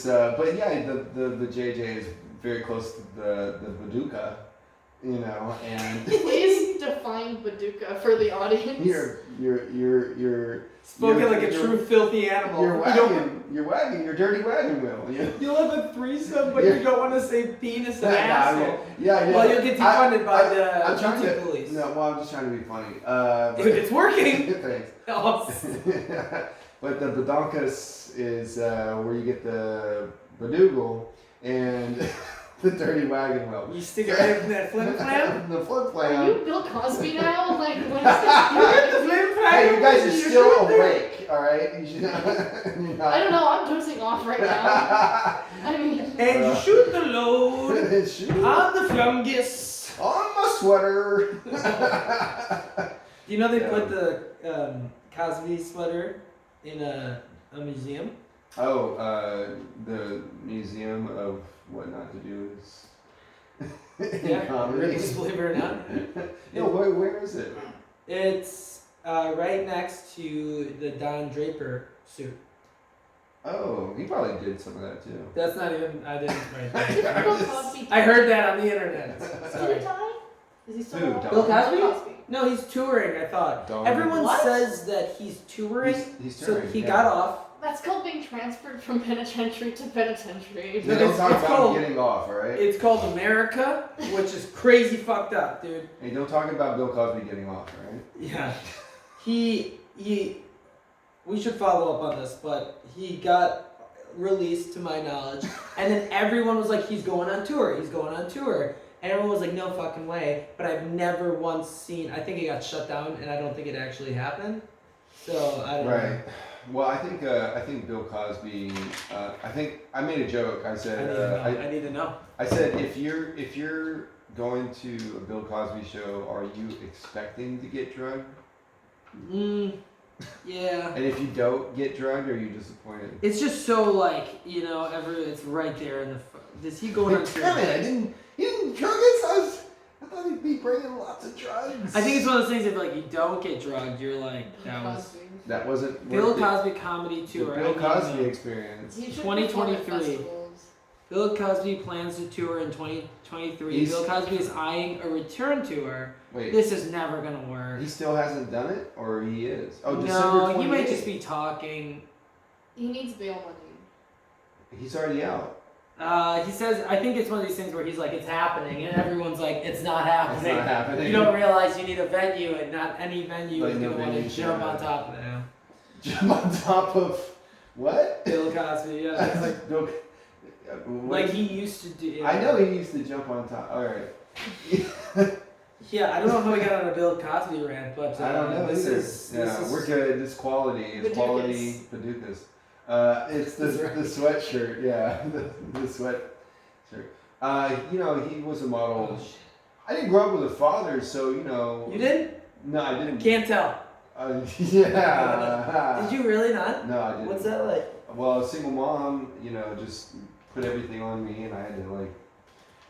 But yeah, the JJ is very close to the Baduka. You know, and Please define Baduka for the audience. you're Spoken like a true filthy animal. You're You don't- wagging your dirty wagon wheel. You You'll have a threesome, but Yeah. you don't want to say penis and Yeah, asshole. yeah. Well, you'll get defunded by the I'm trying YouTube to, police. No, well, I'm just trying to be funny. If it's working. Thanks. Oh, But the badonkas is where you get the badoogle and the dirty wagon wheel. you stick it right in that flim flam? The flip Are flam. you Bill Cosby now? Like, what is this? Flim flam? Hey, you guys are You're still right there. awake, all right? You should, you're not. I don't know. I'm dozing off right now. I mean, And you shoot the load Shoot. on the flumgus. On my sweater. Do you know they Yeah. put the Cosby sweater in a museum? Oh, the Museum of What Not to Do is in comedy. Believe it or not. No, where is it? It's right next to the Don Draper suit. Oh, he probably did some of that too. That's not even, I didn't write did that. Bill Cosby I heard that on the internet. Did he Sorry. die? Is he still Who, alive? Don? Bill Cosby? Bill Cosby. No, he's touring, I thought. Don. Everyone What? says that he's touring, He's so touring, he yeah. got off. That's called being transferred from penitentiary to penitentiary. They don't It's- talk it's about called- him getting off, alright? It's called America, which is crazy fucked up, dude. Hey, don't talk about Bill Cosby getting off, alright? Yeah. He, we should follow up on this, but he got released to my knowledge, and then everyone was like, he's going on tour, and everyone was like, no fucking way, but I've never once seen, I think it got shut down, and I don't think it actually happened, so I don't know. Right. Well, I think Bill Cosby. I think I made a joke. I I said. need to know. I need to know. I said if you're going to a Bill Cosby show, are you expecting to get drugged? Yeah. And if you don't get drugged, are you disappointed? It's just so like, it's right there in the. Does he go on tour? Damn it! You didn't drug us. I thought he be bringing lots of drugs. I think it's one of those things if like you don't get drugged, you're like that wasn't Bill worth it. Cosby comedy The tour. Bill Cosby experience. You should 2023. perform at festivals. Bill Cosby plans to tour in 2023. He's- Bill Cosby is eyeing a return tour. Wait, This is never gonna work. he still hasn't done it, or he is? Oh, December No, 28th. you might just be talking. He needs bail money. He's already out. He says, I think it's one of these things where he's like, it's happening, and everyone's like, it's not happening. It's not happening. You don't realize you need a venue, and not any venue Like is no gonna want to venue should jump on have. top of it. Now. Jump on top of what? Bill Cosby, yeah. Like, Bill, what? Like he used to do. I know he used to jump on top. All right. Yeah, I don't know how we got on a Bill Cosby rant, but I don't know this either. is We're good. It's quality. It's quality Paducas. It's the sweatshirt. Yeah, the sweat shirt. You know, he was a model. Oh, shit. I didn't grow up with a father, so you know. You did? No, I didn't. Can't tell. Yeah. Did you really not? No, I didn't. What's that like? Well, a single mom, you know, just put everything on me, and I had to like,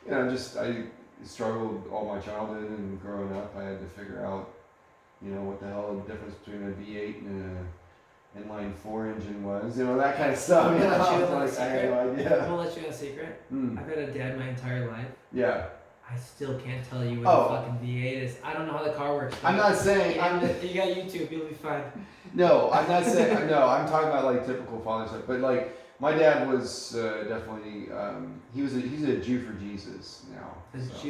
you know, I struggled all my childhood and growing up. I had to figure out, you know, what the hell the difference between a V8 and a inline 4 engine was, you know, that kind of stuff. You know, I was like, I had no I'm idea. gonna let you in a secret. Mm. I've had a dad my entire life. Yeah. I still can't tell you what Oh. a fucking V8 is. I don't know how the car works. I'm not saying. You got YouTube, you'll be fine. No, I'm not saying. No, I'm talking about like typical father stuff. But like, my dad was definitely. He's a Jew for Jesus now. So.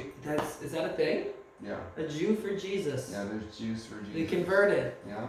Is that a thing? Yeah. A Jew for Jesus. Yeah, there's Jews for Jesus. They converted. Yeah.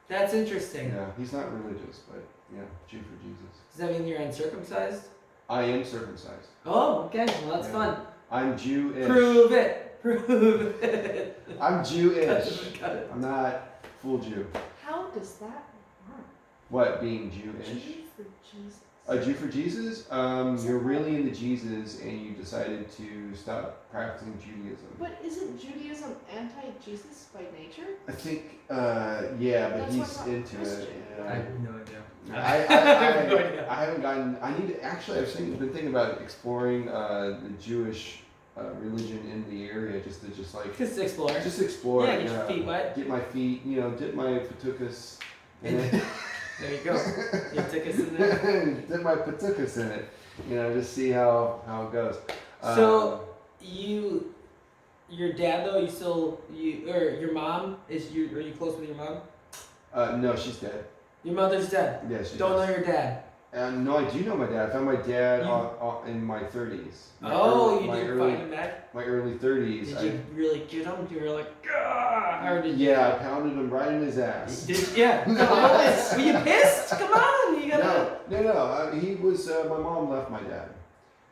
That's interesting. Yeah, he's not religious, but yeah, Jew for Jesus. Does that mean you're uncircumcised? I am circumcised. Oh, okay. Well, that's Yeah. fun. I'm Jewish. Prove it. Prove it. I'm Jewish. Cut it. I'm not full Jew. How does that work? What, being Jewish? Jew for Jesus. A Jew for Jesus? You're really into Jesus and you decided to stop practicing Judaism. But isn't Judaism anti-Jesus by nature? I think, yeah, but That's why he's I'm not into Christian. it. I have no idea. I have no idea. haven't gotten. I need to actually. I've been thinking about exploring the Jewish religion in the area, just like Just explore. just explore. Yeah, get your feet wet. Get my feet. You know, dip my patukas in it. There you go. You took us in there. Dip my patukas in it. You know, just see how it goes. So your dad though, or your mom are you close with your mom? No, she's dead. Your mother's dead. Yeah, she's Don't dead. know your dad. No, I do know my dad. I found my dad You- in my 30s. You did find him back? My early 30s. Did you really get him? You were like, "Gah!" Or did you? Yeah, I pounded him right in his ass. Yeah. Were you pissed? Come on, you gotta. No. He was. My mom left my dad.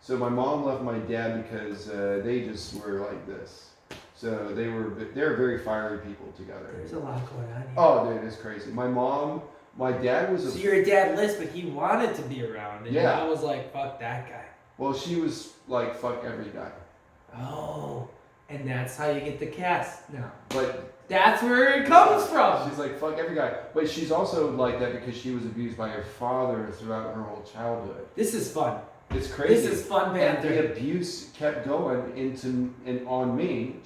So my mom left my dad because they just were like this. So they were very fiery people together. There's a lot going on here. Oh, dude, it's crazy. My dad was. So you're a dadless, but he wanted to be around, and Yeah. I was like, "Fuck that guy." Well, she was like, fuck every guy. Oh, and that's how you get the cast now. But That's where it comes from. she's like, fuck every guy. But she's also like that because she was abused by her father throughout her whole childhood. This is fun. It's crazy. This is fun And banter. the abuse kept going on me.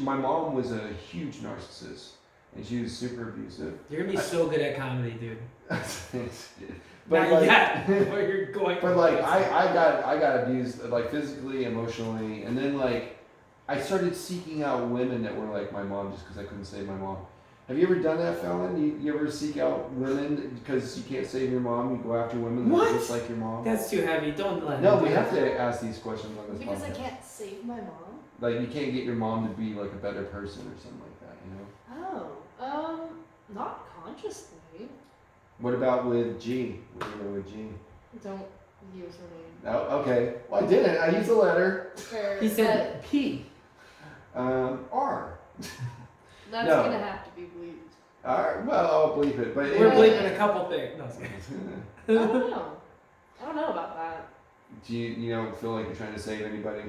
My mom was a huge narcissist, and she was super abusive. You're gonna be so good at comedy, dude. But Not like, yet. Where you're going. but like, I got abused like physically, emotionally, and then like, I started seeking out women that were like my mom just because I couldn't save my mom. Have you ever done that, Fallon? You ever seek out women because you can't save your mom? You go after women that What? are just like your mom? That's too heavy. Don't let. No, him we do have that. to ask these questions on this Because I podcast. can't save my mom? Like, you can't get your mom to be like a better person or something like that, you know? Oh, not consciously. What about with G? What do you know with G? Don't use her name. Oh, okay. Well, I didn't. I used a letter. Fair, He said P. R. that's no. gonna have to be bleeped. Alright, well, I'll bleep it. But We're Really? bleeping a couple things. No, it's okay. I don't know. I don't know about that. Do you don't feel like you're trying to save anybody?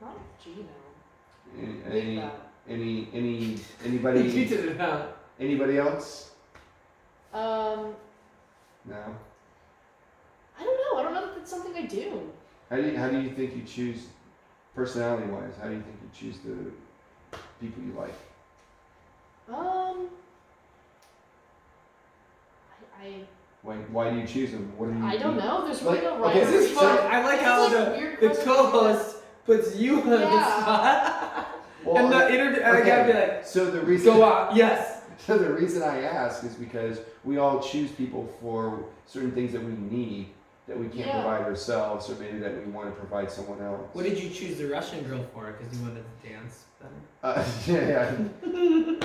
Not Gino. Any, Bleep that. anybody? You did it out. Anybody else? Um, No. I don't know. I don't know if it's something I do. How do you think you choose personality-wise, how do you think you choose the people you like? Why do you choose them? What do you? I don't know. There's really like, no right okay, or This is wrong. fun. I like It's how like the weird the personality. co-host puts you on the Yeah. spot. Well, And the interview, I okay, gotta be like, so the reason. go on. Yes. So the reason I ask is because we all choose people for certain things that we need that we can't Yeah. provide ourselves, or maybe that we want to provide someone else. What did you choose the Russian girl for? Because you wanted to dance better? Yeah,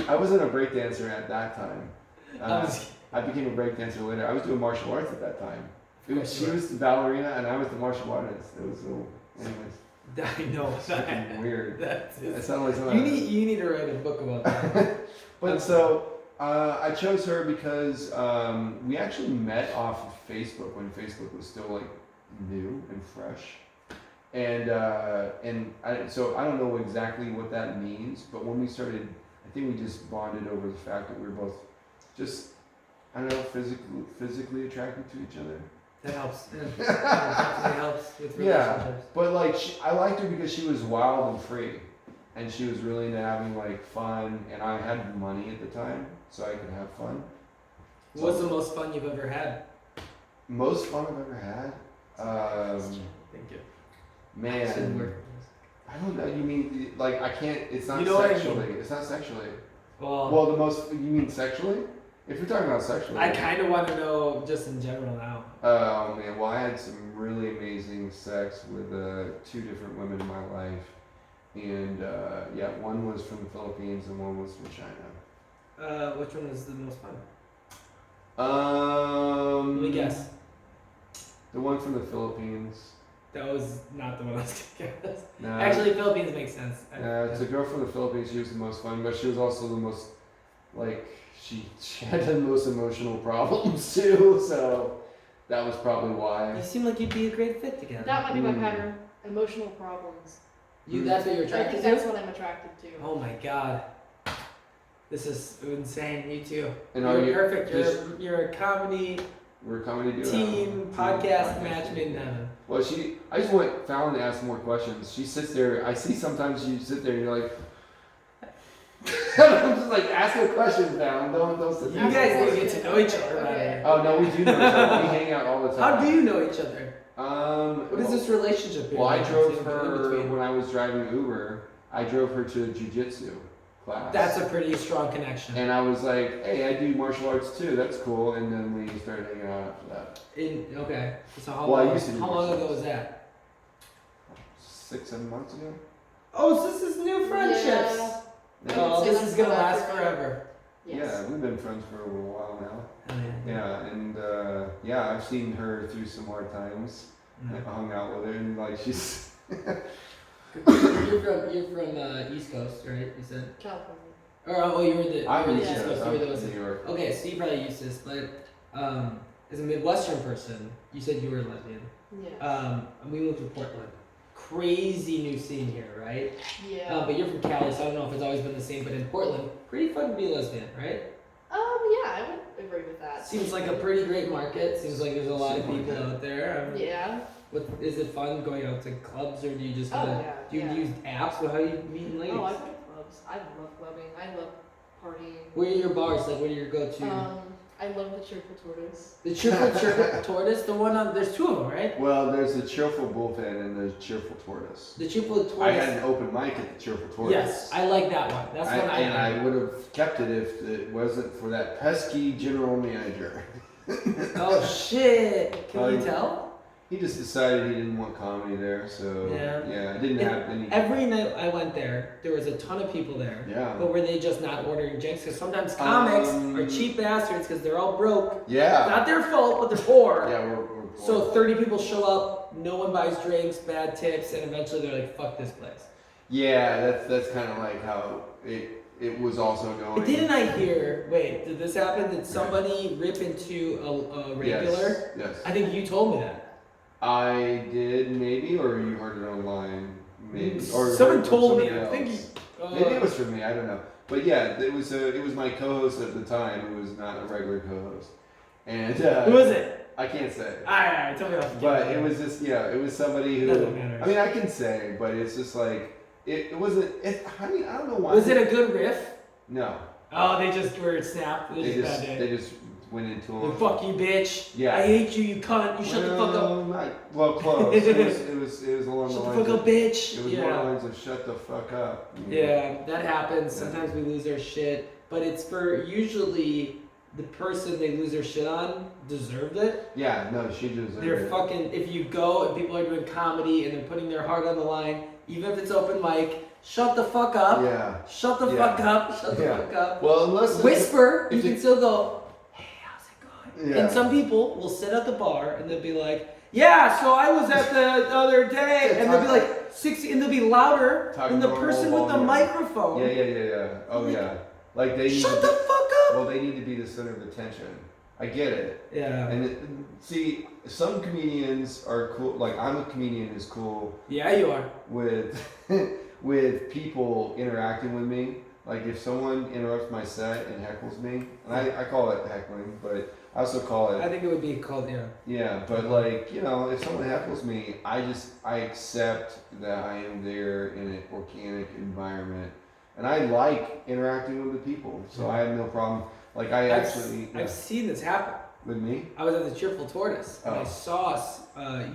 I wasn't a break dancer at that time. I was- I became a break dancer later. I was doing martial arts at that time. Of course She you were. was the ballerina and I was the martial artist. It was so, anyways, I know. fucking weird. That's It sounded like something. you need to write a book about that. But so I chose her because we actually met off of Facebook when Facebook was still like new and fresh, and so I don't know exactly what that means, but when we started, I think we just bonded over the fact that we were both just, I don't know, physically attracted to each other. That helps. Yeah. That definitely helps with Yeah. relationships. But like I liked her because she was wild and free, and she was really into having like fun, and I had money at the time, so I could have fun. What's the most fun you've ever had? Most fun I've ever had? Thank you. Man, I don't know. You mean like I can't? It's not You know what I sexually. mean. It's not sexually. Well, Well, the most. You mean sexually? If you're talking about sexually. I kind of want to know just in general now. Oh man, well I had some really amazing sex with 2 different women in my life, and yeah, one was from the Philippines and one was from China. Which one was the most fun? Let Let me guess. The one from the Philippines. That was not the one I was gonna guess. Nah, Actually, Philippines makes sense. it's a girl from the Philippines. She was the most fun, but she was also the most, like, she had the most emotional problems too. So that was probably why. You seem like you'd be a great fit together. That might be my pattern. Emotional problems. That's what you're I attracted think that's to? what I'm attracted to. Oh my god. This is insane. You too. And are You're you perfect. just- You're a comedy We're coming to do team podcast match made in heaven. Well, I just want Fallon to ask more questions. She sits there. I see sometimes you sit there and you're like, I'm just like, ask a question, Fallon. Don't sit You there. guys need to get to know each other. Okay. Oh no, we do know each other. We hang out all the time. How do you know each other? What What is this relationship here? Well, I that drove seems in her between? when I was driving Uber. I drove her to a jiu-jitsu class. That's a pretty strong connection. And I was like, hey, I do martial arts too. That's cool. And then we started hanging out after that. Okay. So how Well, I long? used to do How long martial ago arts. was that? 6-7 months ago. Oh, so this is new friendships. Yeah. Yeah. Oh, I'd say this that's is gonna about last right. forever. Yes. Yeah, we've been friends for a little while now. Hell yeah. Yeah, and yeah, I've seen her through some hard times. I hung out with her, and like she's. You're from East Coast, right? You said. California. Or you were the. I'm you were East the East Coast. Coast. I'm You were the from West New York. Okay, so you probably used this, but as a Midwestern person, you said you were a lesbian. Yes. And we moved to Portland. Crazy new scene here, right? Yeah. But you're from Cali, so I don't know if it's always been the same. But in Portland, pretty fun to be a lesbian, right? Yeah, I would agree with that. Seems like a pretty great market. Seems like there's a lot of Seems like people it. out there. Yeah. What is it fun going out to clubs, or do you just Oh kinda, yeah. do you yeah. use apps? Well, how are you meeting ladies? Oh, I go to clubs. I love clubbing. I love partying. Where are your bars? Like, what are your go-to? I love the Cheerful Tortoise. The cheerful tortoise, the one on. There's 2 of them, right? Well, there's the cheerful bullpen and the cheerful tortoise. The cheerful tortoise. I had an open mic at the cheerful tortoise. Yes, I like that one. That's one and I I would have kept it if it wasn't for that pesky general manager. Oh shit! Can you Oh, tell? He just decided he didn't want comedy there, so Yeah. I didn't And have any. Every night I went there was a ton of people there. Yeah. But were they just not ordering drinks? Because sometimes comics are cheap bastards because they're all broke. Yeah. Not their fault, but they're poor. Yeah, we're poor. So 30 people show up, no one buys drinks, bad tips, and eventually they're like, "Fuck this place." Yeah, that's kind of like how it was also going. But didn't I hear? Wait, did this happen? Did somebody rip into a regular? Yes. I think you told me that. I did maybe, or you heard it online, maybe. Or Someone heard from told me. somebody I think. else. Maybe it was for me. I don't know. But yeah, it was my co-host at the time who was not a regular co-host, and Who was it? I can't say. Alright, tell me off. But it was just, it was somebody who. Doesn't matter. I mean, I can say, but it's just like it wasn't. I mean, I don't know why. Was it a good riff? No. Oh, they just were snapped. They just went into him. Fuck you, bitch. Yeah. I hate you. You cunt. You shut the fuck up. Well, close. it was along the Shut the lines. fuck up, bitch. It was more along the lines of shut the fuck up. Yeah, that happens. Sometimes we lose our shit, but it's for usually the person they lose their shit on deserved it. Yeah, no, she deserved it. They're fucking. If you go and people are doing comedy and they're putting their heart on the line, even if it's open mic, shut the fuck up. Yeah. Shut the fuck up. Shut the fuck up. Well, unless whisper, you can still go, hey, how's it going? Yeah. And some people will sit at the bar and they'll be like, yeah, so I was at the other day, and they'll be like 60, and they'll be louder than the person with the microphone. Yeah. Oh yeah. Like they need shut the fuck up. Well, they need to be the center of attention. I get it. Yeah. And see, some comedians are cool. Like I'm a comedian who's cool. Yeah, you are. With with people interacting with me. Like if someone interrupts my set and heckles me, and I call it heckling, but I also call it. I think it would be called Yeah, but like if someone heckles me, I accept that I am there in an organic environment, and I like interacting with the people, so I have no problem. Like I've seen this happen. With me? I was at the Cheerful Tortoise, and I saw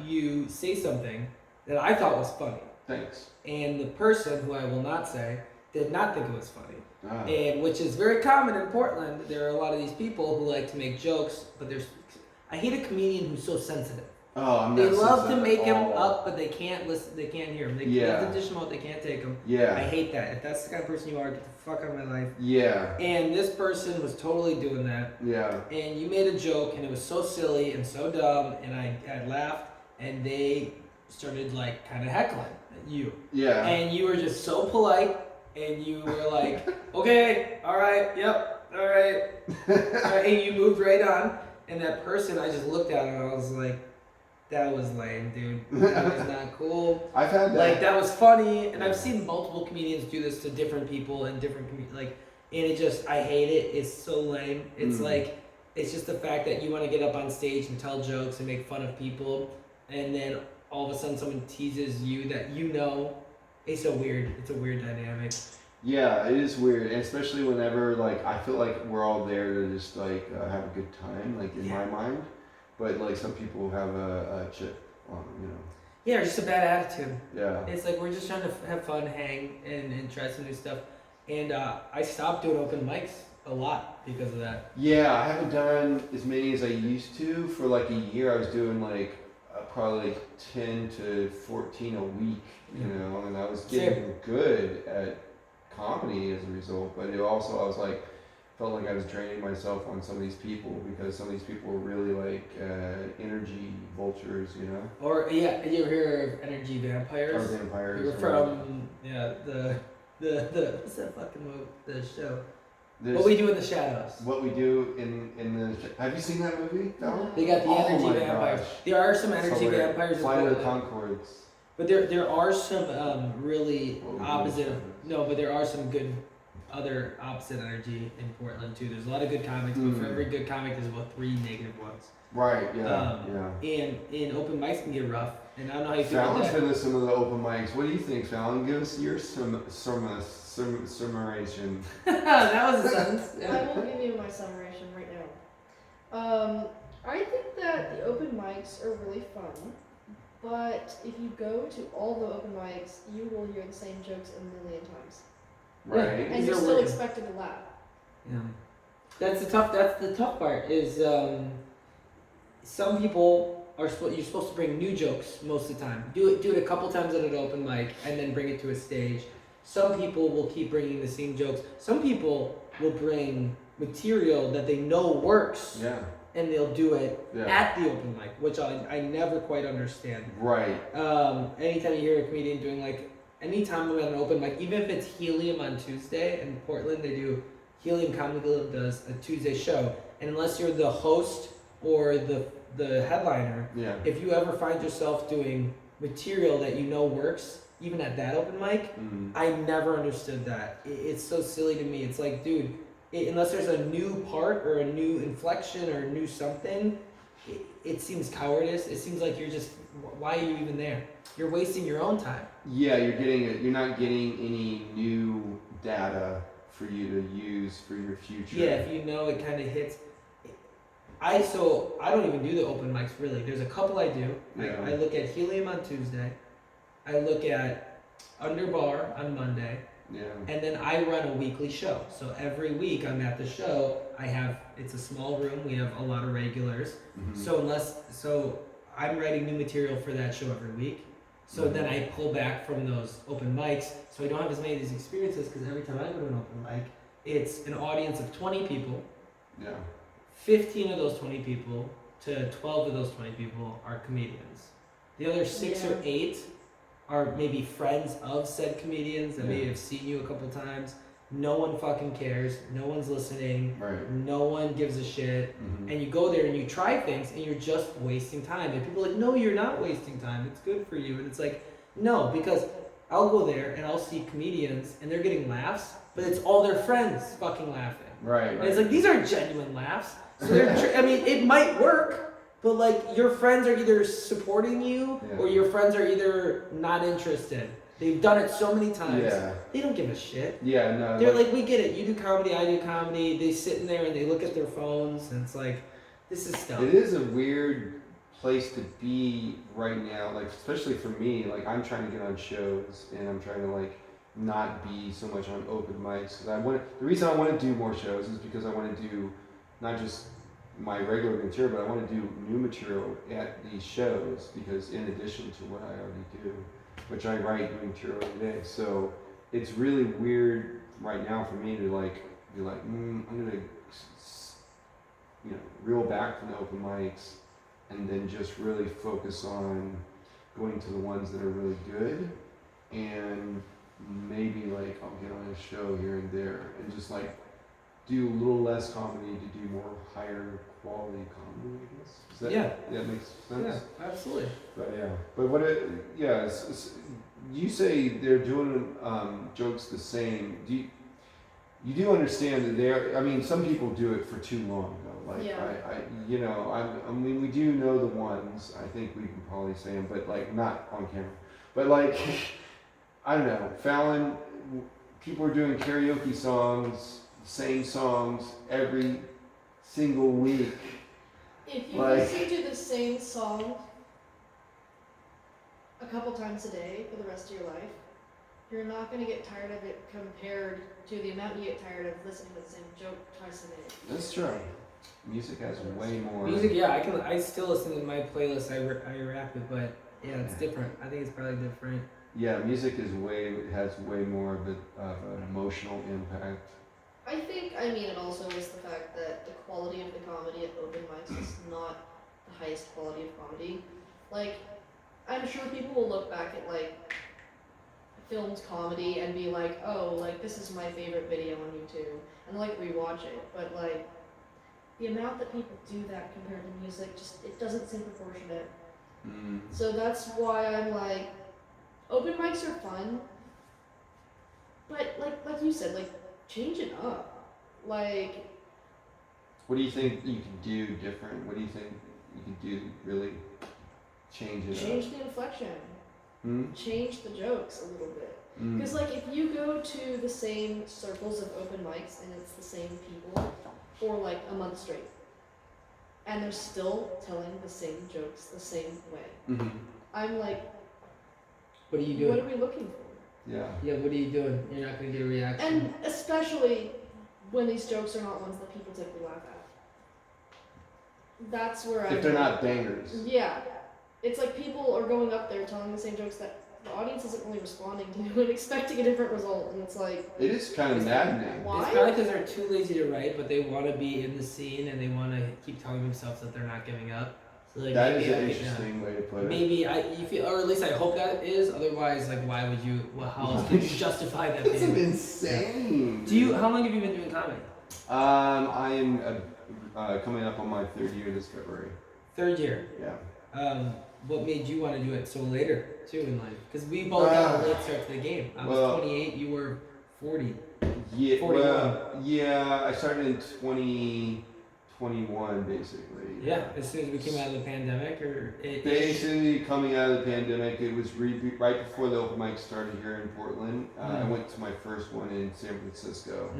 you say something that I thought was funny. Thanks. And the person, who I will not say, did not think it was funny. Ah. And which is very common in Portland. There are a lot of these people who like to make jokes, but I hate a comedian who's so sensitive. Oh, I'm not They love to sensitive make at him all. up, but they can't listen. They can't hear him. They have to dish him out. They can't take him. Yeah. I hate that. If that's the kind of person you are, get the fuck out of my life. Yeah. And this person was totally doing that. Yeah. And you made a joke, and it was so silly and so dumb, and I laughed, and they started like kind of heckling at you. Yeah. And you were just so polite, and you were like, okay, all right, yep, all right. And you moved right on. And that person, I just looked at him, and I was like, that was lame, dude. That was not cool. I've had that. Like, that was funny, and I've seen multiple comedians do this to different people and different, and it just, I hate it. It's so lame. It's like, it's just the fact that you want to get up on stage and tell jokes and make fun of people, and then all of a sudden someone teases you that you know. It's a weird dynamic. Yeah, it is weird, and especially whenever I feel like we're all there to just have a good time, in my mind. But some people have a chip on, Yeah, or just a bad attitude. Yeah. It's like we're just trying to have fun, hang, and try some new stuff. And I stopped doing open mics a lot because of that. Yeah, I haven't done as many as I used to. For a year, I was doing probably 10 to 14 a week, and I was getting good at comedy as a result. But it also, I was felt like I was draining myself on some of these people because some of these people were really energy vultures, Or you ever hear of energy vampires? Or vampires. We were from the what's that fucking movie? The show. What We Do in the Shadows. What We Do in the. Have you seen that movie? No. They got the energy vampires. Gosh. There are some energy vampires. Flight of the Conchords. But there are some really opposite. But there are some good other opposite energy in Portland too. There's a lot of good comics, but for every good comic, there's about 3 negative ones. Right. Yeah. And open mics can get rough, and I don't know how you feel Fallon's about that. been to some of the open mics. What do you think, Fallon? Give us your summation. That was a sentence. I will give you my summation right now. I think that the open mics are really fun, but if you go to all the open mics, you will hear the same jokes a million times. Right. And you're still expected to laugh. Yeah. That's the tough part is some people you're supposed to bring new jokes most of the time. Do it a couple times at an open mic and then bring it to a stage. Some people will keep bringing the same jokes. Some people will bring material that they know works. Yeah. And they'll do it at the open mic, which I never quite understand. Right. Anytime you hear a comedian doing anytime I'm at an open mic, even if it's Helium on Tuesday in Portland, they do Helium Comedy Club does a Tuesday show, and unless you're the host or the headliner, if you ever find yourself doing material that you know works, even at that open mic, I never understood that. It's so silly to me. It's like, dude, unless there's a new part or a new inflection or a new something, it seems cowardice. It seems like you're just, why are you even there? You're wasting your own time. Yeah, you're not getting any new data for you to use for your future. Yeah, if you know it kind of hits. I don't even do the open mics really. There's a couple I do. Yeah. I look at Helium on Tuesday. I look at Underbar on Monday. Yeah. And then I run a weekly show. So every week I'm at the show. It's a small room. We have a lot of regulars. Mm-hmm. So I'm writing new material for that show every week. So Mm-hmm. then I pull back from those open mics. So I don't have as many of these experiences because every time I go to an open mic, it's an audience of 20 people. Yeah. 15 of those 20 people to 12 of those 20 people are comedians. The other 6 or 8 are maybe friends of said comedians that maybe have seen you a couple times. No one fucking cares. No one's listening. Right. No one gives a shit. Mm-hmm. And you go there and you try things and you're just wasting time. And people are like, no, you're not wasting time. It's good for you. And it's like, no, because I'll go there and I'll see comedians and they're getting laughs, but it's all their friends fucking laughing. Right. And it's like, these aren't genuine laughs. So I mean, it might work, but like your friends are either supporting you or your friends are either not interested. They've done it so many times. Yeah. They don't give a shit. Yeah, no. They're like, we get it. You do comedy, I do comedy. They sit in there and they look at their phones and it's like, this is stuff. It is a weird place to be right now, like especially for me. Like I'm trying to get on shows and I'm trying to like not be so much on open mics. The reason I want to do more shows is because I want to do not just my regular material, but I want to do new material at these shows because in addition to what I already do, which I write new material every day. So it's really weird right now for me to like be like, I'm gonna, reel back from the open mics and then just really focus on going to the ones that are really good and maybe like I'll get on a show here and there and just like do a little less comedy to do more higher quality comedy, I guess. That makes sense? Yeah, absolutely. But you say they're doing jokes the same. You do understand that some people do it for too long though. Like I mean, we do know the ones. I think we can probably say them, but like not on camera. But like, I don't know, Fallon. People are doing karaoke songs, same songs every single week. If you listen to the same song a couple times a day for the rest of your life, you're not going to get tired of it compared to the amount you get tired of listening to the same joke twice a day. That's true. Music has way more. Music, I still listen to my playlist I rap with, but yeah, it's different. I think it's probably different. Yeah, music has way more of an emotional impact. It also is the fact that the quality of the comedy at open mics is not the highest quality of comedy. Like, I'm sure people will look back at, like, filmed comedy and be like, oh, like, this is my favorite video on YouTube, and, like, rewatch it. But, like, the amount that people do that compared to music, it doesn't seem proportionate. So that's why I'm like, open mics are fun, but, like you said, like, change it up. Like, what do you think you could do different? What do you think you could do to really change it up? Change the inflection. Change the jokes a little bit. Because, like, if you go to the same circles of open mics and it's the same people for, like, a month straight, and they're still telling the same jokes the same way, I'm like, what are you doing? What are we looking for? Yeah. Yeah, what are you doing? You're not going to get a reaction. And especially when these jokes are not ones that people typically laugh at. That's where If they're not bangers. Yeah. It's like people are going up there telling the same jokes that the audience isn't really responding to and expecting a different result, and it's like... It is kind of maddening. Why? It's probably because they're too lazy to write, but they want to be in the scene and they want to keep telling themselves that they're not giving up. So like that is an interesting way to put it. Maybe you feel, or at least I hope that is. Otherwise, like, why would you? Well, how else could you justify that? That's insane. How long have you been doing comedy? I am coming up on my 3rd year this February. 3rd year. Yeah. What made you want to do it so later too in life? Because we both got a late start to the game. I was 28. You were 40. Yeah. 41. Well, yeah. I started in 2012. 21, basically. Yeah, as soon as we came out of the pandemic, Basically, coming out of the pandemic, it was right before the open mic started here in Portland. I went to my first one in San Francisco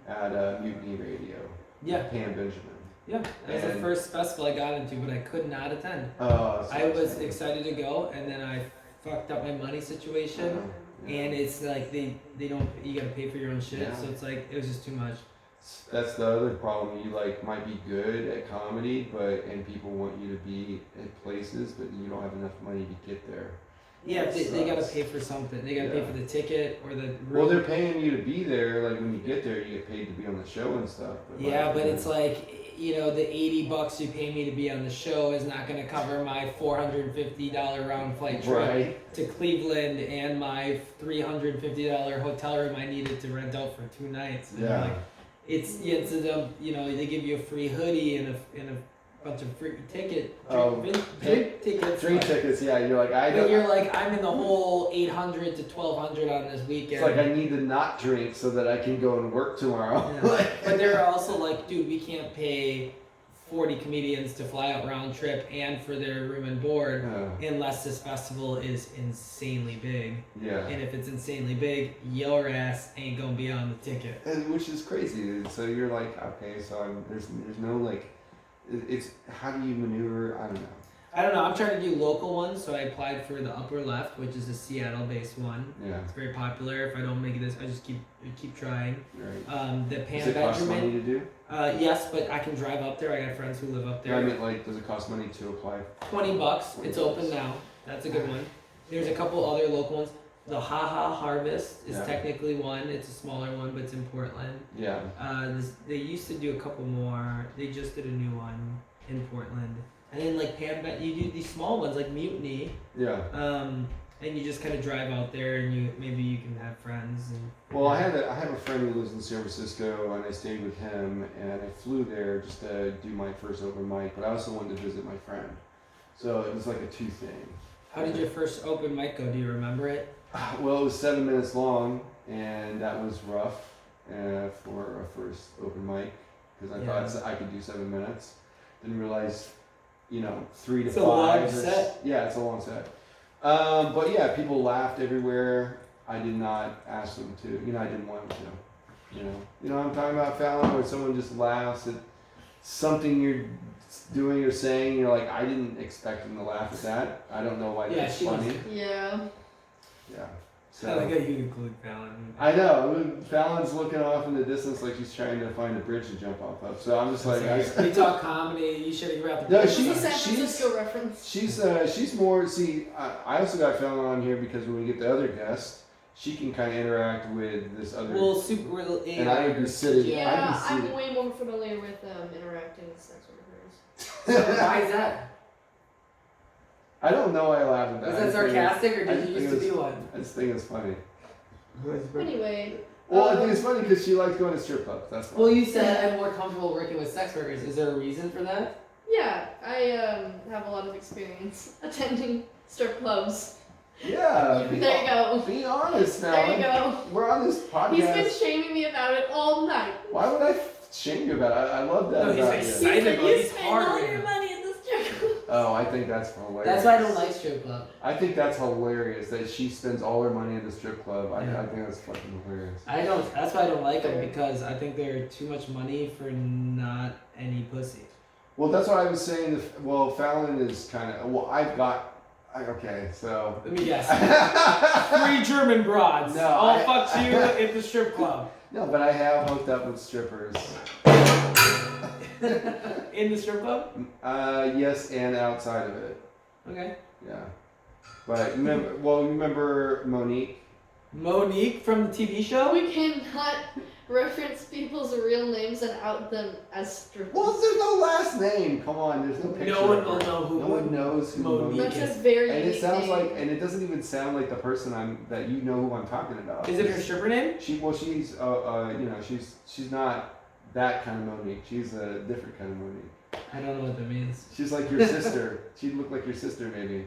at Mutiny Radio. Yeah. Pam Benjamin. Yeah, that was the first festival I got into, but I could not attend. Oh, I was excited to go, and then I fucked up my money situation, and it's like they don't, you gotta pay for your own shit, so it's like, it was just too much. That's the other problem. You like might be good at comedy, and people want you to be at places, but you don't have enough money to get there. Yeah, they gotta pay for something. They gotta pay for the ticket or the room. Well, they're paying you to be there. Like when you get there, you get paid to be on the show and stuff. But but it's like, you know, the $80 you pay me to be on the show is not gonna cover my $450 round flight trip to Cleveland and my $350 hotel room I needed to rent out for 2 nights. And like, it's you know, they give you a free hoodie and a bunch of free tickets. Drink tickets, yeah. You're like, you're like, I'm in the whole $800 to $1,200 on this weekend. It's like I need to not drink so that I can go and work tomorrow. Yeah. But they're also like, dude, we can't pay 40 comedians to fly out round trip and for their room and board unless this festival is insanely big. Yeah. And if it's insanely big, your ass ain't gonna be on the ticket. Which is crazy, dude. So you're like, okay, so there's no like, it's how do you maneuver? I don't know. I'm trying to do local ones, so I applied for the Upper Left, which is a Seattle-based one. Yeah. It's very popular. If I don't make it, I just keep trying. Right. The Pam Does it cost money to do? Yes, but I can drive up there. I got friends who live up there. Yeah, I mean, like, does it cost money to apply? $20. It's open now. That's a good one. There's a couple other local ones. The Ha Ha Harvest is technically one. It's a smaller one, but it's in Portland. Yeah. They used to do a couple more. They just did a new one in Portland. And then like Pam, you do these small ones like Mutiny. Yeah. And you just kind of drive out there, and maybe you can have friends. Well, I have a friend who lives in San Francisco, and I stayed with him, and I flew there just to do my first open mic. But I also wanted to visit my friend, so it was like a 2 thing. How did your first open mic go? Do you remember it? Well, it was 7 minutes long, and that was rough for a first open mic because I thought I could do 7 minutes. Didn't realize, 3 to 5. It's a long set. Yeah, it's a long set. But yeah, people laughed everywhere. I did not ask them to. I didn't want them to. I'm talking about Fallon, where someone just laughs at something you're doing or saying. You're like, I didn't expect them to laugh at that. I don't know why that's funny. Yeah. Yeah. So I like how you include Fallon. I know. Fallon's looking off in the distance like she's trying to find a bridge to jump off of. So I'm just like, we talk comedy. You should have grabbed the. No, This is a San Francisco reference. She's more. See, I also got Fallon on here because when we get the other guest, she can kind of interact with this other. Well, and I would be sitting. Yeah, I'm way more familiar with interacting with sex workers. So why is that? I don't know why I laughed at that. Was that sarcastic, or did you used to be one? I just think it's funny. Anyway. Well, I think it's funny because she likes going to strip clubs. That's why. Well, you said I'm more comfortable working with sex workers. Is there a reason for that? Yeah, I have a lot of experience attending strip clubs. Yeah. There you go. Be honest now. There you go. We're on this podcast. He's been shaming me about it all night. Why would I shame you about it? I love that. No, he's excited, but he's hard. all your money in the strip club. Oh, I think that's hilarious. That's why I don't like strip club. I think that's hilarious that she spends all her money at the strip club. I think that's fucking hilarious. That's why I don't like them, because I think they're too much money for not any pussy. Well, that's what I was saying. Fallon is kind of. Well, okay, so. Let me guess. 3 German broads. No, all fucked you at the strip club. No, but I have hooked up with strippers. In the strip club? Yes, and outside of it. Okay. Yeah. But remember Monique? Monique from the TV show? We cannot reference people's real names and out them as strippers. Well, there's no last name. Come on, there's no picture. No one will know who. No one knows who Monique That's is. just very And unique it sounds name. like, and it doesn't even sound like the person that you know who I'm talking about. Is it her stripper name? She's she's not that kind of Monique. She's a different kind of Monique. I don't know what that means. She's like your sister. She'd look like your sister, maybe.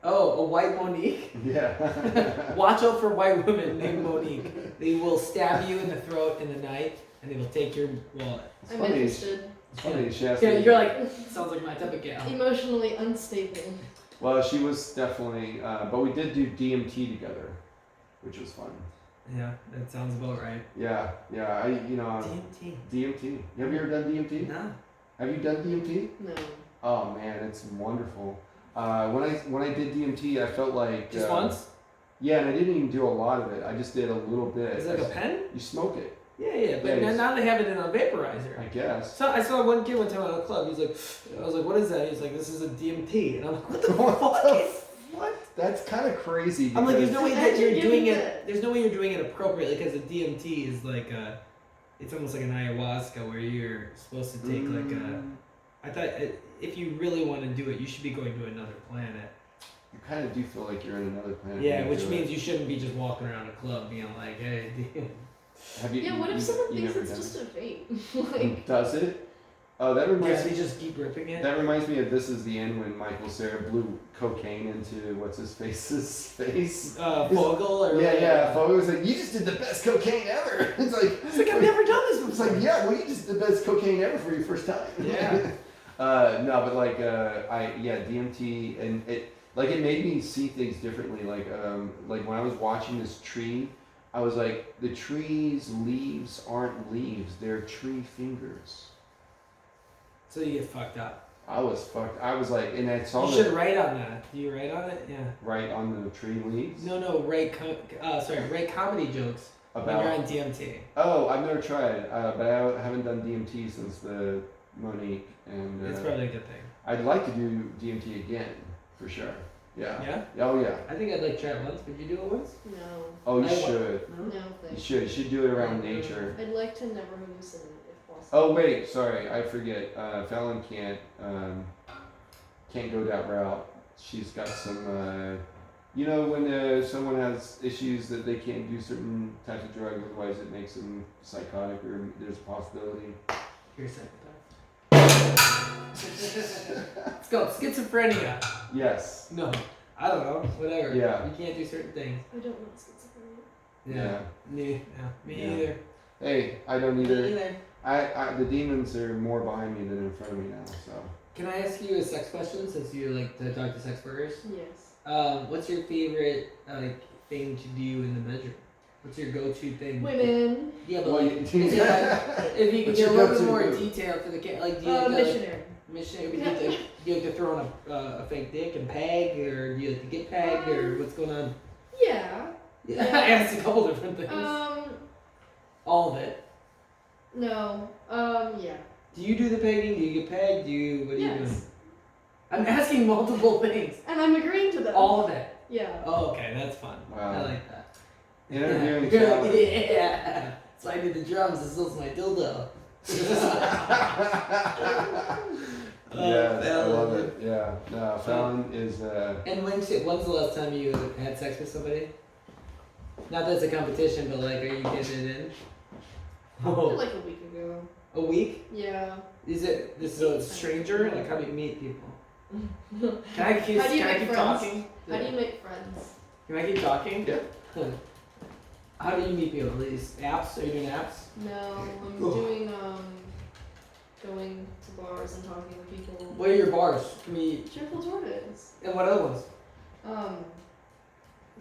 Oh, a white Monique? Yeah. Watch out for white women named Monique. They will stab you in the throat in the night, and they will take your wallet. I'm interested. It's funny. She asked Yeah, me. you're like, sounds like my type of gal. Emotionally unstable. Well, she was definitely, but we did do DMT together, which was fun. Yeah, that sounds about right. Yeah. DMT. DMT. Have you ever done DMT? No. Have you done DMT? No. Oh man, it's wonderful. When I did DMT, I felt like Just once? Yeah, and I didn't even do a lot of it. I just did a little bit. Is it like a pen? You smoke it. Yeah, but Yeah, now they have it in a vaporizer. I guess. So I saw one kid one time at a club. He's like, I was like, what is that? He's like, this is a DMT, and I'm like, what the fuck? What? That's kind of crazy. I'm like, there's no way that you're doing Imagine it. There's no way you're doing it appropriately because a DMT is like it's almost like an ayahuasca where you're supposed to take like a. I thought if you really want to do it, you should be going to another planet. You kind of do feel like you're in another planet. Yeah, when you which do means it. you shouldn't be just walking around a club being like, hey. Have you? Yeah, what if you- someone you thinks never it's done just a vape? it? Like, Does it? Oh, that reminds Yeah, me. they just keep ripping it. That reminds me of This Is the End when Michael Cera blew cocaine into what's his face's face. Fogel or Yeah. Fogel was like, "You just did the best cocaine ever." It's like I've never done this It's before. like, yeah, well, you just did the best cocaine ever for your first time. Yeah. No, but like DMT, and it made me see things differently. Like when I was watching this tree, I was like, the tree's leaves aren't leaves; they're tree fingers. So you get fucked up. I was fucked. I was like, and I saw You should write on that. Do you write on it? Yeah. right on the tree leaves. No, write write comedy jokes when you're About on DMT. oh, I've never tried, but I haven't done DMT since the Monique, and It's probably a good thing. I'd like to do DMT again for sure. Yeah. Yeah? Oh yeah. I think I'd like try it once. Would you do it once? no. Oh, you I wa- should. No. No, You thanks. should. You should do it around nature. I'd like to never hallucinate if possible. Oh wait, sorry, I forget. Fallon can't go that route. She's got some. You know when someone has issues that they can't do certain types of drugs, otherwise it makes them psychotic, or there's a possibility. You're a psychopath. Let's go. Schizophrenia. Yes. No. I don't know. Whatever. Yeah. You can't do certain things. I don't want schizophrenia. Yeah. Me Yeah. either. Hey, I don't Me either. either. I the demons are more behind me than in front of me now. So. Can I ask you a sex question since you like to talk to sex workers? Yes. What's your favorite thing to do in the bedroom? What's your go-to thing? Women. Yeah, but Well, like, is it, if you can What's get a your little bit go-to more move? detail for the like, do you like Missionary. missionary? Do you like to throw on a fake dick and peg, or do you like to get pegged, or what's going on? Yeah. Yeah, I asked a couple different things. All of it. No. Yeah. Do you do the pegging? Do you get pegged? What are you doing? Yes. I'm asking multiple things. And I'm agreeing to them. All of it. Yeah. Oh, okay, that's fun. Wow. I like that. Interviewing Yeah. Fallon. Yeah. So I did the drums. This is my dildo. Yes, I Fallon. love it. Yeah. No, Fallon is. And when's the last time you had sex with somebody? Not that it's a competition, but like, are you getting it in? Probably like a week ago. A week? Yeah. Is it this is a stranger? Like, how do you meet people? Can I How do you can I make keep friends? talking? How do you make friends? Can I keep talking? Yeah. How do you meet people? These apps? Are you doing apps? No, I'm doing going to bars and talking to people. What are your bars? Can we? Cheerful Tortoise. And what other ones?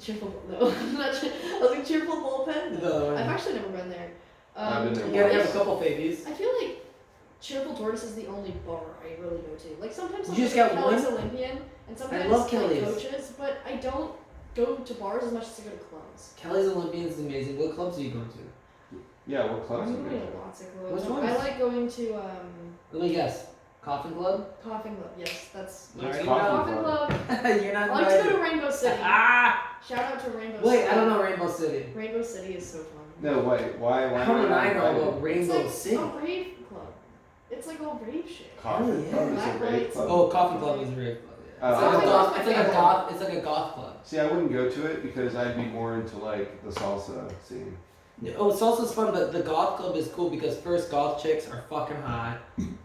Cheerful. No, I'm not. I was like Cheerful Bullpen. No. I've actually never been there. I've been there You gotta have a couple babies. I feel like Cheerful Tortoise is the only bar I really go to. Like sometimes I'll You just go to got Kelly's one? Olympian, and sometimes love like Kelly's. coaches, but I don't go to bars as much as I go to clubs. Kelly's Olympian is amazing. What clubs are you going to? Yeah, what clubs I'm are going you? to lots of clubs. Which ones? I like going to Let me guess. Coffin Club? Coffin Club. Yes, that's What's Alright. Coffin Coffin Club? Club. You're not I like to go invited. to Rainbow City. Ah! Shout out to Rainbow City. Wait, I don't know Rainbow City. Rainbow City is so fun. No, wait. Why? How would I know invited? about Rainbow it's City? like a rave club. It's like all rave shit. Coffin Yeah. Club is a Black rave lights. club. Oh, Coffee Club is a rave club. Yeah. It's, Oh, like a I goth, like it's like a that. goth. It's like a goth club. See, I wouldn't go to it because I'd be more into like the salsa scene. Oh, salsa's fun, but the goth club is cool because first goth chicks are fucking hot,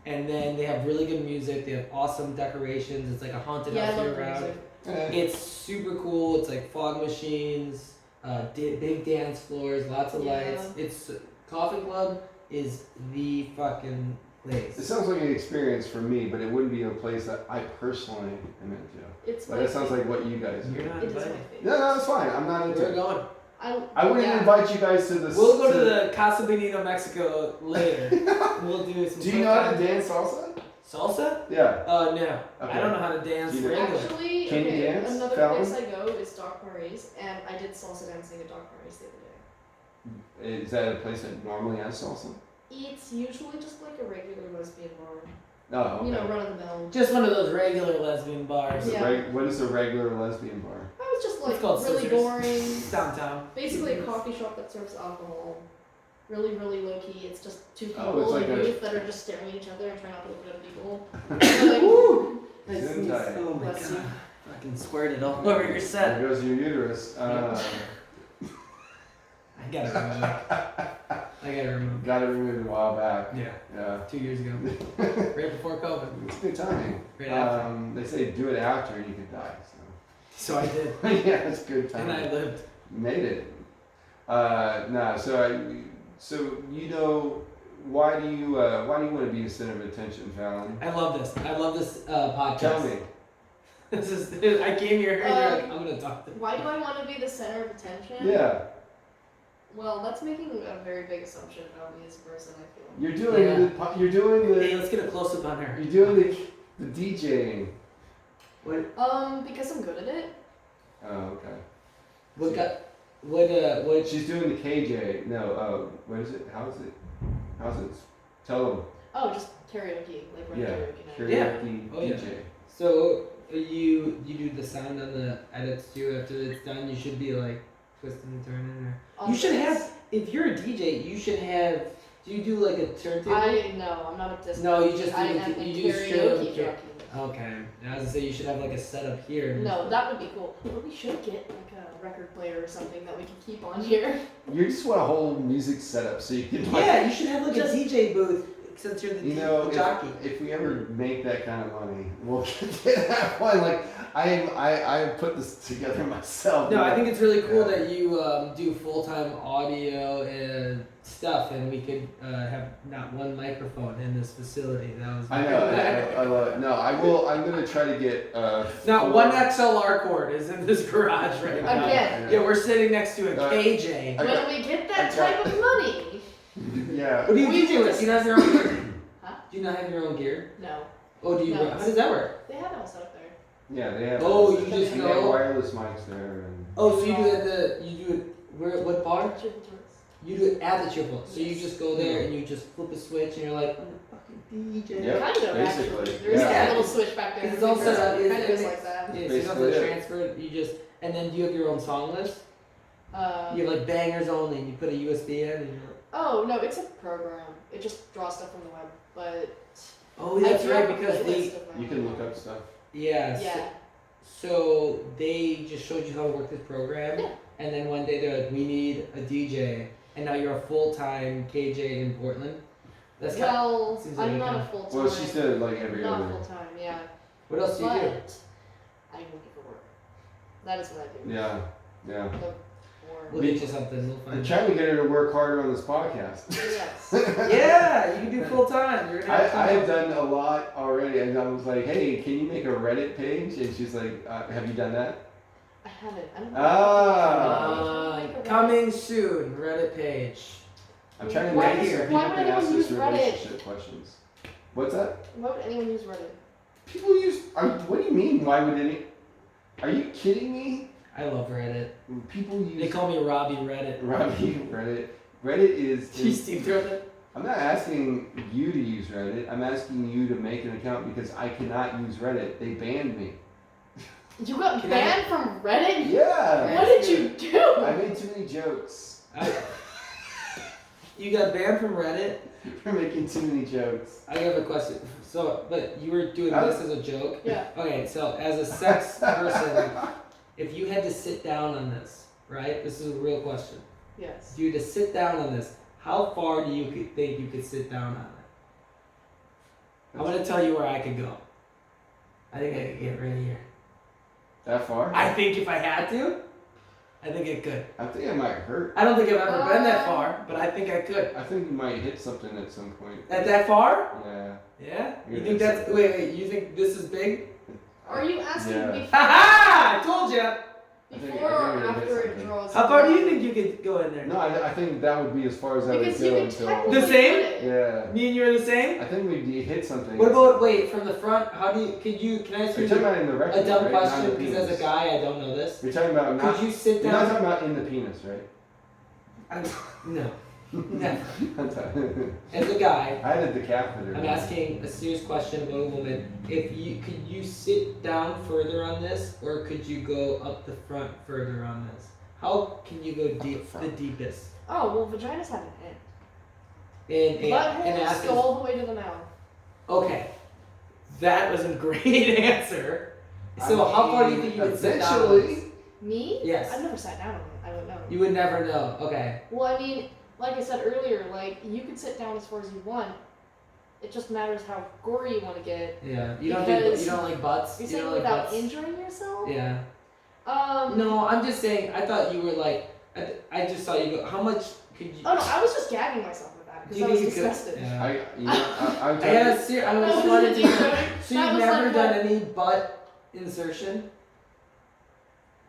and then they have really good music. They have awesome decorations. It's like a haunted Yeah, I house love year the round. music. It's super cool. It's like fog machines, big dance floors, lots of Yeah. lights. It's Coffee Club is the fucking ladies. It sounds like an experience for me, but it wouldn't be a place that I personally am into. It's But my that sounds like what you guys You're do. not It is my invited. favorite. No, it's fine. I'm not into We're it. going. I wouldn't yeah. invite you guys to the. We'll go to the Casa Benito, Mexico later. We'll do some. Do you know how to dance salsa? Salsa? Yeah. No. Okay. I don't know how to dance Do you know- regular. Actually, Can you okay, dance, another Fallon? place I go is Doc Murray's, and I did salsa dancing at Doc Murray's the other day. Is that a place that normally has salsa? It's usually just like a regular lesbian bar. Oh, okay. You know, run of the mill. Just one of those regular lesbian bars. Yeah. What is a regular lesbian bar? That was just It's like called really Sisters. boring. Downtown. Basically a coffee shop that serves alcohol. Really, really low key. It's just two people Oh, it's like in a a- booth that are just staring at each other and trying not to look at other people. They're like, Woo! Gesundheit. Oh my Bless you. god. Fucking squirted all over your set. There goes your uterus. I gotta remove. Got it removed a while back. Yeah. Yeah. 2 years ago. Right before COVID. It's good timing. Right after. They say do it after and you could die. So I did. So yeah, it's good And timing. I lived. Made it. So you know, why do you want to be the center of attention, Fallon? I love this. I love this podcast. Tell me. This is. I came here and you're like, I'm gonna talk to. why do I want to be the center of attention? Yeah, Well, that's making a very big assumption about me as a person, I feel. you're doing Hey, the let's get a close up on her. you're doing the DJing. What? Because I'm good at it. Oh, okay. What got? What? She's doing the KJ. No, what is it? How's it? Tell them. Oh, just karaoke, like run Yeah, karaoke night. karaoke Oh, yeah. DJ. So you do the sound on the edits too. After it's done, you should be like twisting and turning. Or you should have. If you're a DJ, you should have. Do you do like a turntable? No, I'm not a disc. No, you just do I the- am a you just straight up karaoke karaoke. jockey. Okay. I was gonna say you should have like a setup here. No, that would be cool. But we should get like a record player or something that we can keep on here. You just want a whole music setup so you can like, Yeah, you should have like Just- a DJ booth since you're the, you know, the jockey. if we ever make that kind of money, we'll get that one. Like I put this together myself. No, I think it's really cool Yeah. that you do full-time audio and stuff, and we could have not one microphone in this facility. That was. I know. I love it. No, I will. I'm gonna try to get. Not one XLR cord is in this garage right now. Again. Yeah, we're sitting next to a KJ. I got- When we get that I got- type of money. Yeah. What do you We DJ with? just- Do you not have your own gear? Huh? Do you not have your own gear? No. Oh, do you? No. How does that work? They have it all set up there. Yeah, they have. Oh, and you just they have go. wireless mics there. And Oh, so you do it you do it where? What bar? Chicken joints. You do it at the triple. So you Yes. just go there and you just flip a switch and you're like, I'm the fucking DJ. Yep, Kind of, basically. actually. There's Yeah. a little switch back there. Because it's all set up. It kind of is like that. Yeah, so you don't have to Basically, yeah. transfer it. You just and then do you have your own song list? You have like bangers only, and you put a USB in, and you're like, Oh, no, it's a program. It just draws stuff from the web. But oh, that's I do right have a because playlist of my you can own. look up stuff. yeah. Yeah. So they just showed you how to work this program, Yeah. and then one day they're like, we need a DJ, and now you're a full-time KJ in Portland. That's kind. Well, seems like I'm a not a kind full time. Well, she said like every Not other. full time, yeah. What else do you But do? I'm looking for work. That is what I do. Yeah, yeah. Look for We'll get you something. We'll I'm find. trying to get her to work harder on this podcast. Yes. Yeah, you can do full time. You're gonna have I have time. done a lot already, and I was like, "Hey, can you make a Reddit page?" And she's like, "Have you done that?" I haven't. I don't know. Coming soon, Reddit page. I'm trying to Why make it so would- people why would can ask anyone us use Reddit? relationship questions. What's that? Why would anyone use Reddit? People use. What do you mean? Why would any? Are you kidding me? I love Reddit. People use. They call me Robby Reddit. Robby Reddit. Reddit is. Do you Steve throw that? I'm not asking you to use Reddit. I'm asking you to make an account because I cannot use Reddit. They banned me. You got Can I- banned from Reddit? Yeah. What did you do? I made too many jokes. You got banned from Reddit. For making too many jokes. I have a question. So, but you were doing I- this as a joke. Yeah. Okay, so as a sex person, if you had to sit down on this, right? This is a real question. Yes. If you had to sit down on this, how far do you think you could sit down on it? I'm gonna tell you where I could go. I think I could get right here. That far? I think if I had to. I think I could. I think it might hurt. I don't think I've ever been that far, but I think I could. I think you might hit something at some point. At that far? Yeah. Yeah? You Yeah, think that's... Wait, you think this is big? Are you asking Yeah. before, Ha I told you! before or I think after it something. draws? How far do you blood? think you could go in there? No, I think that would be as far as I would Because go you can until. technically The same? put it. Yeah. Me and you are the same? I think we'd hit something. What about, wait, from the front, how do you... Can I ask You're you talking about in the rectum, a dumb right? Not question? the Because as penis. a guy, I don't know this. You're talking about not. Could you sit You're not down... talking about in the penis, right? No. Never. I'm sorry. As a guy, I had the catheter. I'm asking a serious question about a woman. Could you sit down further on this, or could you go up the front further on this? How can you go deep, the deepest? Oh, well, vaginas have an end. And Buttholes ask go all the way to the mouth. okay, that was a great answer. So how far do you think you would sit down? on this? Me? Yes. I've never sat down on it. I don't know. You would never know. Okay. Well, I mean, like I said earlier, like, you can sit down as far as you want. It just matters how gory you want to get. Yeah. You Because don't like butts. You're You saying don't like without butts. injuring yourself? Yeah. No, No, I'm just saying. I thought you were like. I just saw you go. How much could you? Oh no, I was just gagging myself with that Do because you I was think you could? disgusted. Yeah. I I had a ser- I That just was wanted a to. joke. So That you've was never like done a- any butt insertion?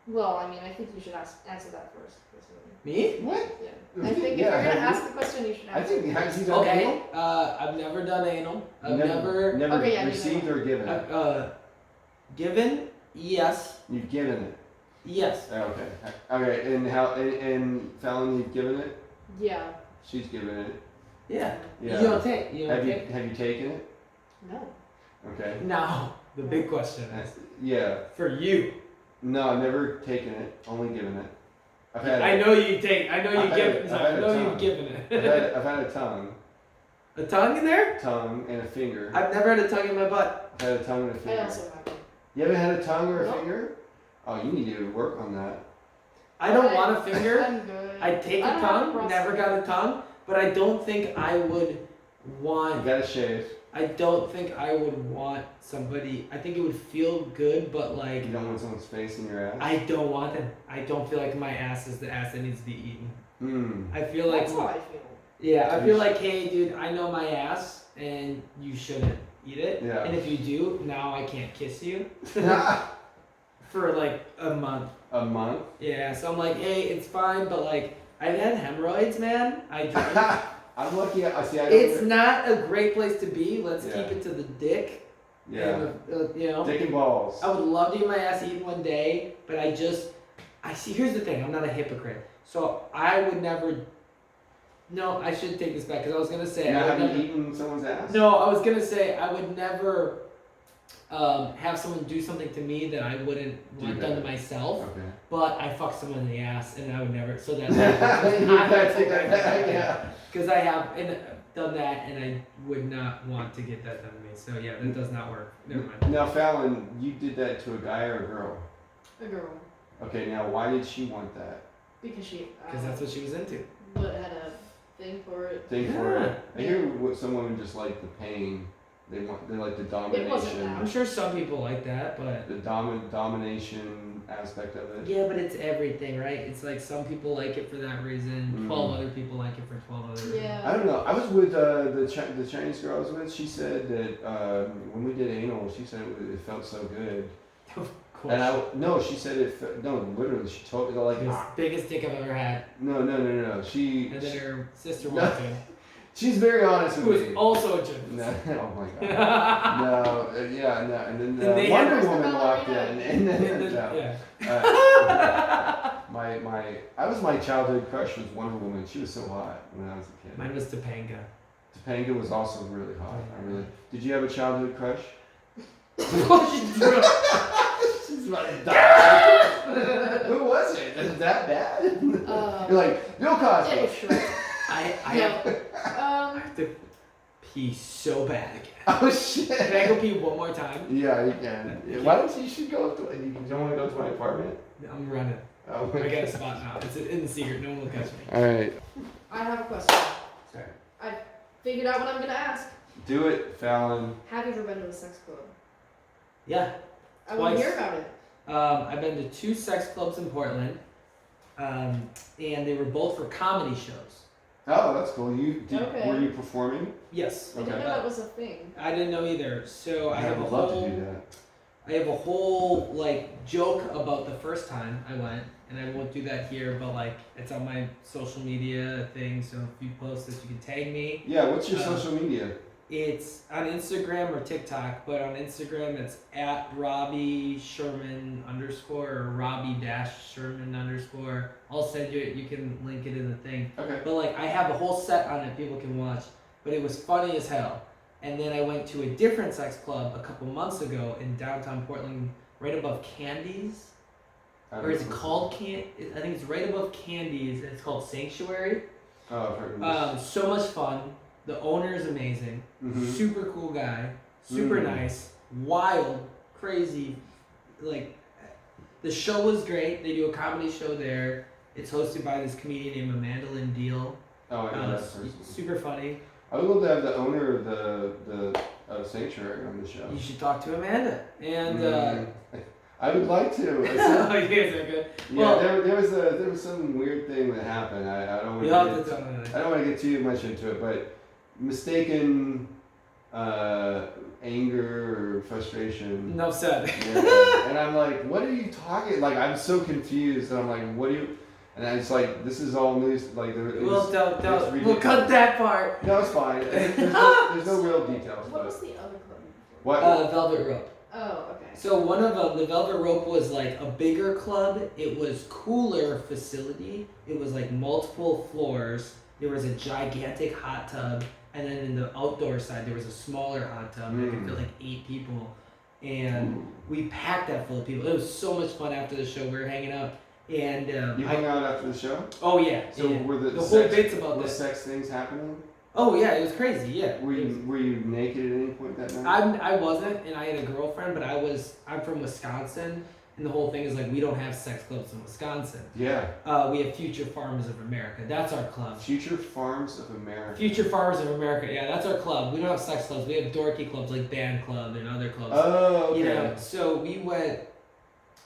Well, I mean, I think you should answer that first. Me? What? Yeah. I think if Yeah, you're gonna have ask the question, you should I answer. think has he done Okay. anal? I've never done anal. I've never Okay, yeah, received or given it. I've given. Yes. You've given it. Yes. Oh, okay. Okay. And how? And Fallon, you've given it. Yeah. She's given it. Yeah. Yeah. You don't take. You don't Have you take. have you taken it? No. Okay. No. The big question is Yeah. for you. No, I've never taken it. Only given it. I've had. I know you take. I know I've you've had given. it- I've Sorry, had I a know tongue. you've given I've it. had a tongue, A tongue in there? and a finger. I've never had a tongue in my butt. I've had a tongue and a I finger. also have. You haven't had a tongue or a Nope. finger? Oh, you need to work on that. I don't want a finger. I'm good. I take a I don't have tongue. prostate. Never got a tongue, but I don't think I would You want. gotta shave. I don't think I would want somebody. I think it would feel good, but like You don't want someone's face in your ass. I don't want them. I don't feel like my ass is the ass that needs to be eaten. Hmm. I feel like That's how I feel. yeah. I feel like hey, dude, I know my ass, and you shouldn't eat it. Yeah. And if you do, now I can't kiss you for like a month. A month. Yeah. So I'm like, hey, it's fine, but like I've had hemorrhoids, man. I drank. I'm lucky. I see. I don't. It's not a great place to be. Let's Yeah. keep it to the dick. Yeah. And, you know, Dick and balls. I would love to get my ass eaten one day, but I see. Here's the thing. I'm not a hypocrite, so I would never. No, I should take this back because I was gonna say. Now, I would have never, you eaten someone's ass? no, I was gonna say I would never have someone do something to me that I wouldn't Do want that. done to myself. Okay. But I fuck someone in the ass, and I would never. So that's You gotta take that back, yeah. because I have done that, and I would not want to get that done to me. So yeah, that does not work. Never mind. Now, Fallon, you did that to a guy or a girl? A girl. Okay. Now, why did she want that Because she Because that's what she was into. had a thing for it. thing for Yeah. it? I hear what some women just like the pain. They like the domination. I'm sure some people like that, but The domination aspect of it. yeah, but it's everything, right? It's like some people like it for that reason. 12 other people like it for 12 other reasons. Yeah. I don't know. I was with the Chinese girl I was with. She said that when we did anal, she said it felt so good. Of course. And she said literally, she told me like Biggest dick I've ever had. no. She And then her sister No. walked in, she's very honest who with was me. also a gym. No, oh my god. No, yeah, no, and then And they Wonder had- Woman walked in, ballerina. and then And then, no. yeah. I was my childhood crush was Wonder Woman. She was so hot when I was a kid. Mine was Topanga. Topanga was also really hot. Did you have a childhood crush? Of course you do. She's about to die. Who was it? Is that bad? You're like Bill It Cosby. was Shrek. I No. have to pee so bad again. Oh shit. Can I go pee one more time? Yeah, you can. Yeah, why don't you should go up to? You don't want to go to my apartment? I'm running. Oh, I got a spot now. It's in the secret. No one will catch me. All right. I have a question. Sorry. Figured out what I'm gonna ask. Do it, Fallon. Have you ever been to a sex club? Yeah. I want to Twice. hear about it. I've been to 2 sex clubs in Portland. and they were both for comedy shows. Oh, that's cool. Okay. Were you performing? Yes. I didn't know that was a thing. I didn't know either. So I would love to do that. I have a whole like joke about the first time I went, and I won't do that here, but like it's on my social media thing. So if you post this, you can tag me. Yeah, what's your social media? It's on Instagram or TikTok, but on Instagram it's at Robby Sherman _ or Robby Sherman _ I'll send you it. You can link it in the thing. Okay. But like I have a whole set on it people can watch. But it was funny as hell. And then I went to a different sex club a couple months ago in downtown Portland, right above Candy's. Or is it called I think it's right above Candy's. It's called Sanctuary. Oh, I've heard of this. So much fun. The owner is amazing. Mm-hmm. Super cool guy. Super nice. Wild. Crazy. Like, the show was great. They do a comedy show there. It's hosted by this comedian named Amanda Lynn Deal. Oh, I know that person. Super funny. I would love to have the owner of the Sanctuary on the show. You should talk to Amanda. And I would like to. Oh, you guys are good. Yeah, Well, there was some weird thing that happened. I don't want to get too much into it, but mistaken anger or frustration. Enough said. Yeah. And I'm like, what are you talking? Like, I'm so confused. And I'm like, what do you? And it's like, this is all news. Like, we'll cut that part. No, it's fine. There's no real details. What was the other club? What? Velvet Rope. Oh, okay. So one of them, the Velvet Rope was like a bigger club. It was cooler facility. It was like multiple floors. There was a gigantic hot tub. And then in the outdoor side, there was a smaller hot tub that could fit like 8 people. And we packed that full of people. It was so much fun after the show. We were hanging out. And you hung out after the show? Oh yeah. So yeah. were the whole bit's about were this. sex things happening? Oh yeah, it was crazy. Yeah. Were you naked at any point that night? I wasn't, and I had a girlfriend, but I'm from Wisconsin, and the whole thing is like we don't have sex clubs in Wisconsin. Yeah. We have Future Farmers of America. That's our club. Future Farms of America. Future Farmers of America. Yeah, that's our club. We don't have sex clubs. We have dorky clubs like Band Club and other clubs. Oh, okay. You know, so we went.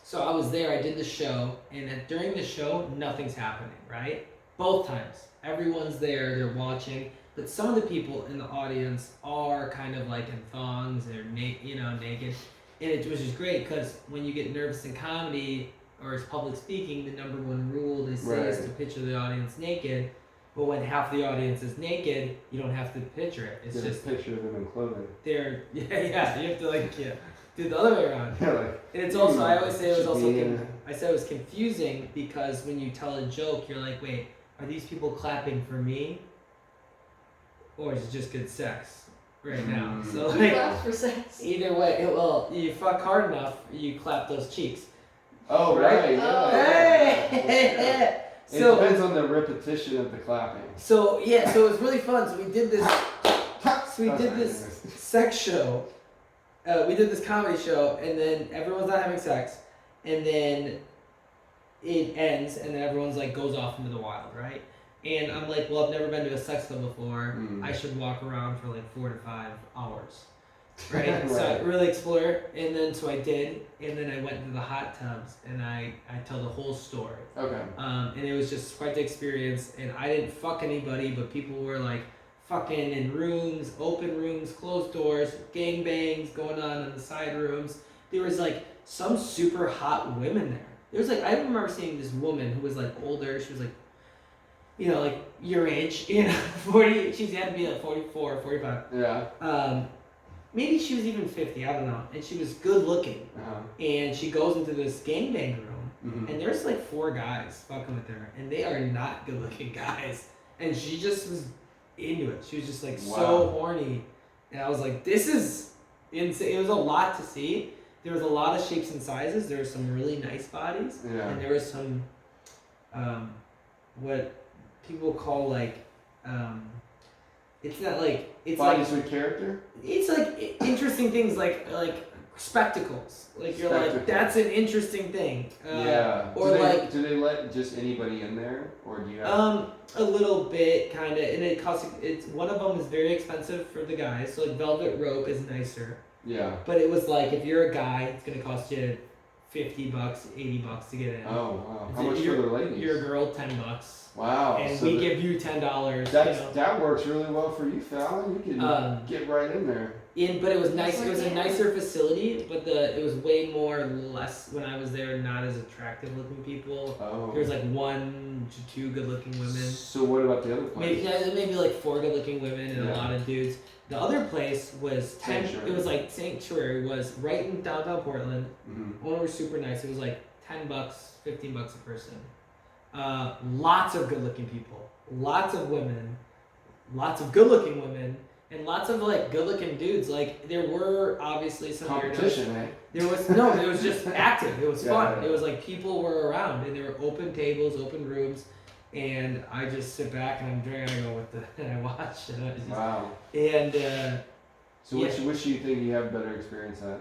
So I was there. I did the show, and during the show, nothing's happening. Right? Both times, everyone's there. They're watching. But some of the people in the audience are kind of like in thongs, they're naked. And it was just great because when you get nervous in comedy or as public speaking, the number one rule they say is to picture the audience naked. But when half the audience is naked, you don't have to picture it. It's just picture them in clothing. You have to do the other way around. Yeah, like. And it's also I always say it was also I said it was confusing because when you tell a joke, you're like, wait, are these people clapping for me? Or is it just good sex right now? So You like, clapped for sex. either way, well, you fuck hard enough, you clap those cheeks. Oh, right. Yeah. Hey! It depends on the repetition of the clapping. So it was really fun. So we did this. Sex show. We did this comedy show, and then everyone's not having sex, and then it ends, and then everyone's like goes off into the wild, right? And I'm like, well, I've never been to a sex club before. I should walk around for like 4 to 5 hours, right? So I really explore, and then so I did, and then I went into the hot tubs, and I tell the whole story. Okay. And it was just quite the experience, and I didn't fuck anybody, but people were like fucking in rooms, open rooms, closed doors, gangbangs going on in the side rooms. There was like some super hot women there. There was like, I remember seeing this woman who was like older. She was like, you know, like your age, 40, she had to be like 44, 45. Yeah. Maybe she was even 50, I don't know. And she was good looking. Uh-huh. And she goes into this gangbang room, and there's like 4 guys fucking with her, and they are not good looking guys. And she just was into it. She was just like so horny. And I was like, this is insane. It was a lot to see. There was a lot of shapes and sizes. There were some really nice bodies. Yeah. And there was some, what people call like, it's not like, it's bodies like, with character? It's like interesting things like spectacles. Like you're like, that's an interesting thing. Yeah. Or do they let just anybody in there, or do you have? A little bit, kind of, and it costs. It's one of them is very expensive for the guys. So like Velvet Rope is nicer. Yeah. But it was like if you're a guy, it's gonna cost you $50, $80 to get in. Oh wow. How much for the ladies? Your girl $10. Wow. And so we give you $10. That works really well for you, Fallon. You can get right in there. But it was nice. Yes, It was I a can. nicer facility, but it was way less when I was there. Not as attractive looking people. Oh. There was like 1 to 2 good looking women. So what about the other place? Maybe like 4 good looking women and Yeah. a lot of dudes. The other place was Sanctuary. It was like Sanctuary was right in downtown Portland. Mm-hmm. One was super nice. It was like $10, $15 a person. Lots of good looking people. Lots of women. Lots of good looking women. And lots of like good looking dudes. Like there were obviously some Competition, eh? There was just active. It was Yeah, fun. yeah. It was like people were around and there were open tables, open rooms, and I just sit back and I'm drinking. I go and I watch and I just, Wow. and So which do you think you have better experience at?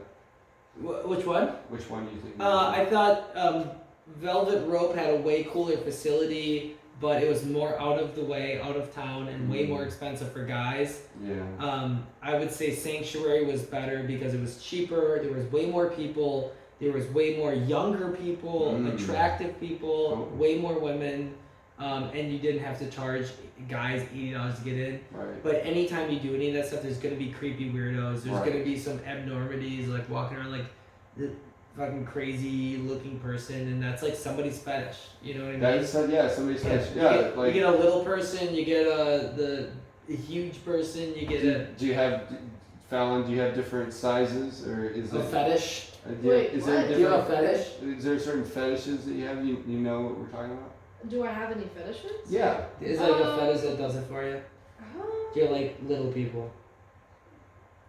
which one? Which one do you think? I thought Velvet Rope had a way cooler facility, but it was more out of the way, out of town, and way more expensive for guys. Yeah. I would say Sanctuary was better because it was cheaper. There was way more people. There was way more younger people, attractive people, way more women, and you didn't have to charge guys $80 to get in. Right. But anytime you do any of that stuff, there's gonna be creepy weirdos. There's Right. gonna be some abnormities, like walking around like the fucking crazy looking person, and that's like somebody's fetish. You know what I mean? That's somebody's fetish. You Yeah, get, like you get a little person, you get the huge person, you get a do you have Fallon? Do you have different sizes, or is it fetish. Wait, is there what? Do you have a different? fetish? Is there certain fetishes that you have? You know what we're talking about? Do I have any fetishes? Yeah. Is there like a fetish that does it for you? You're like little people.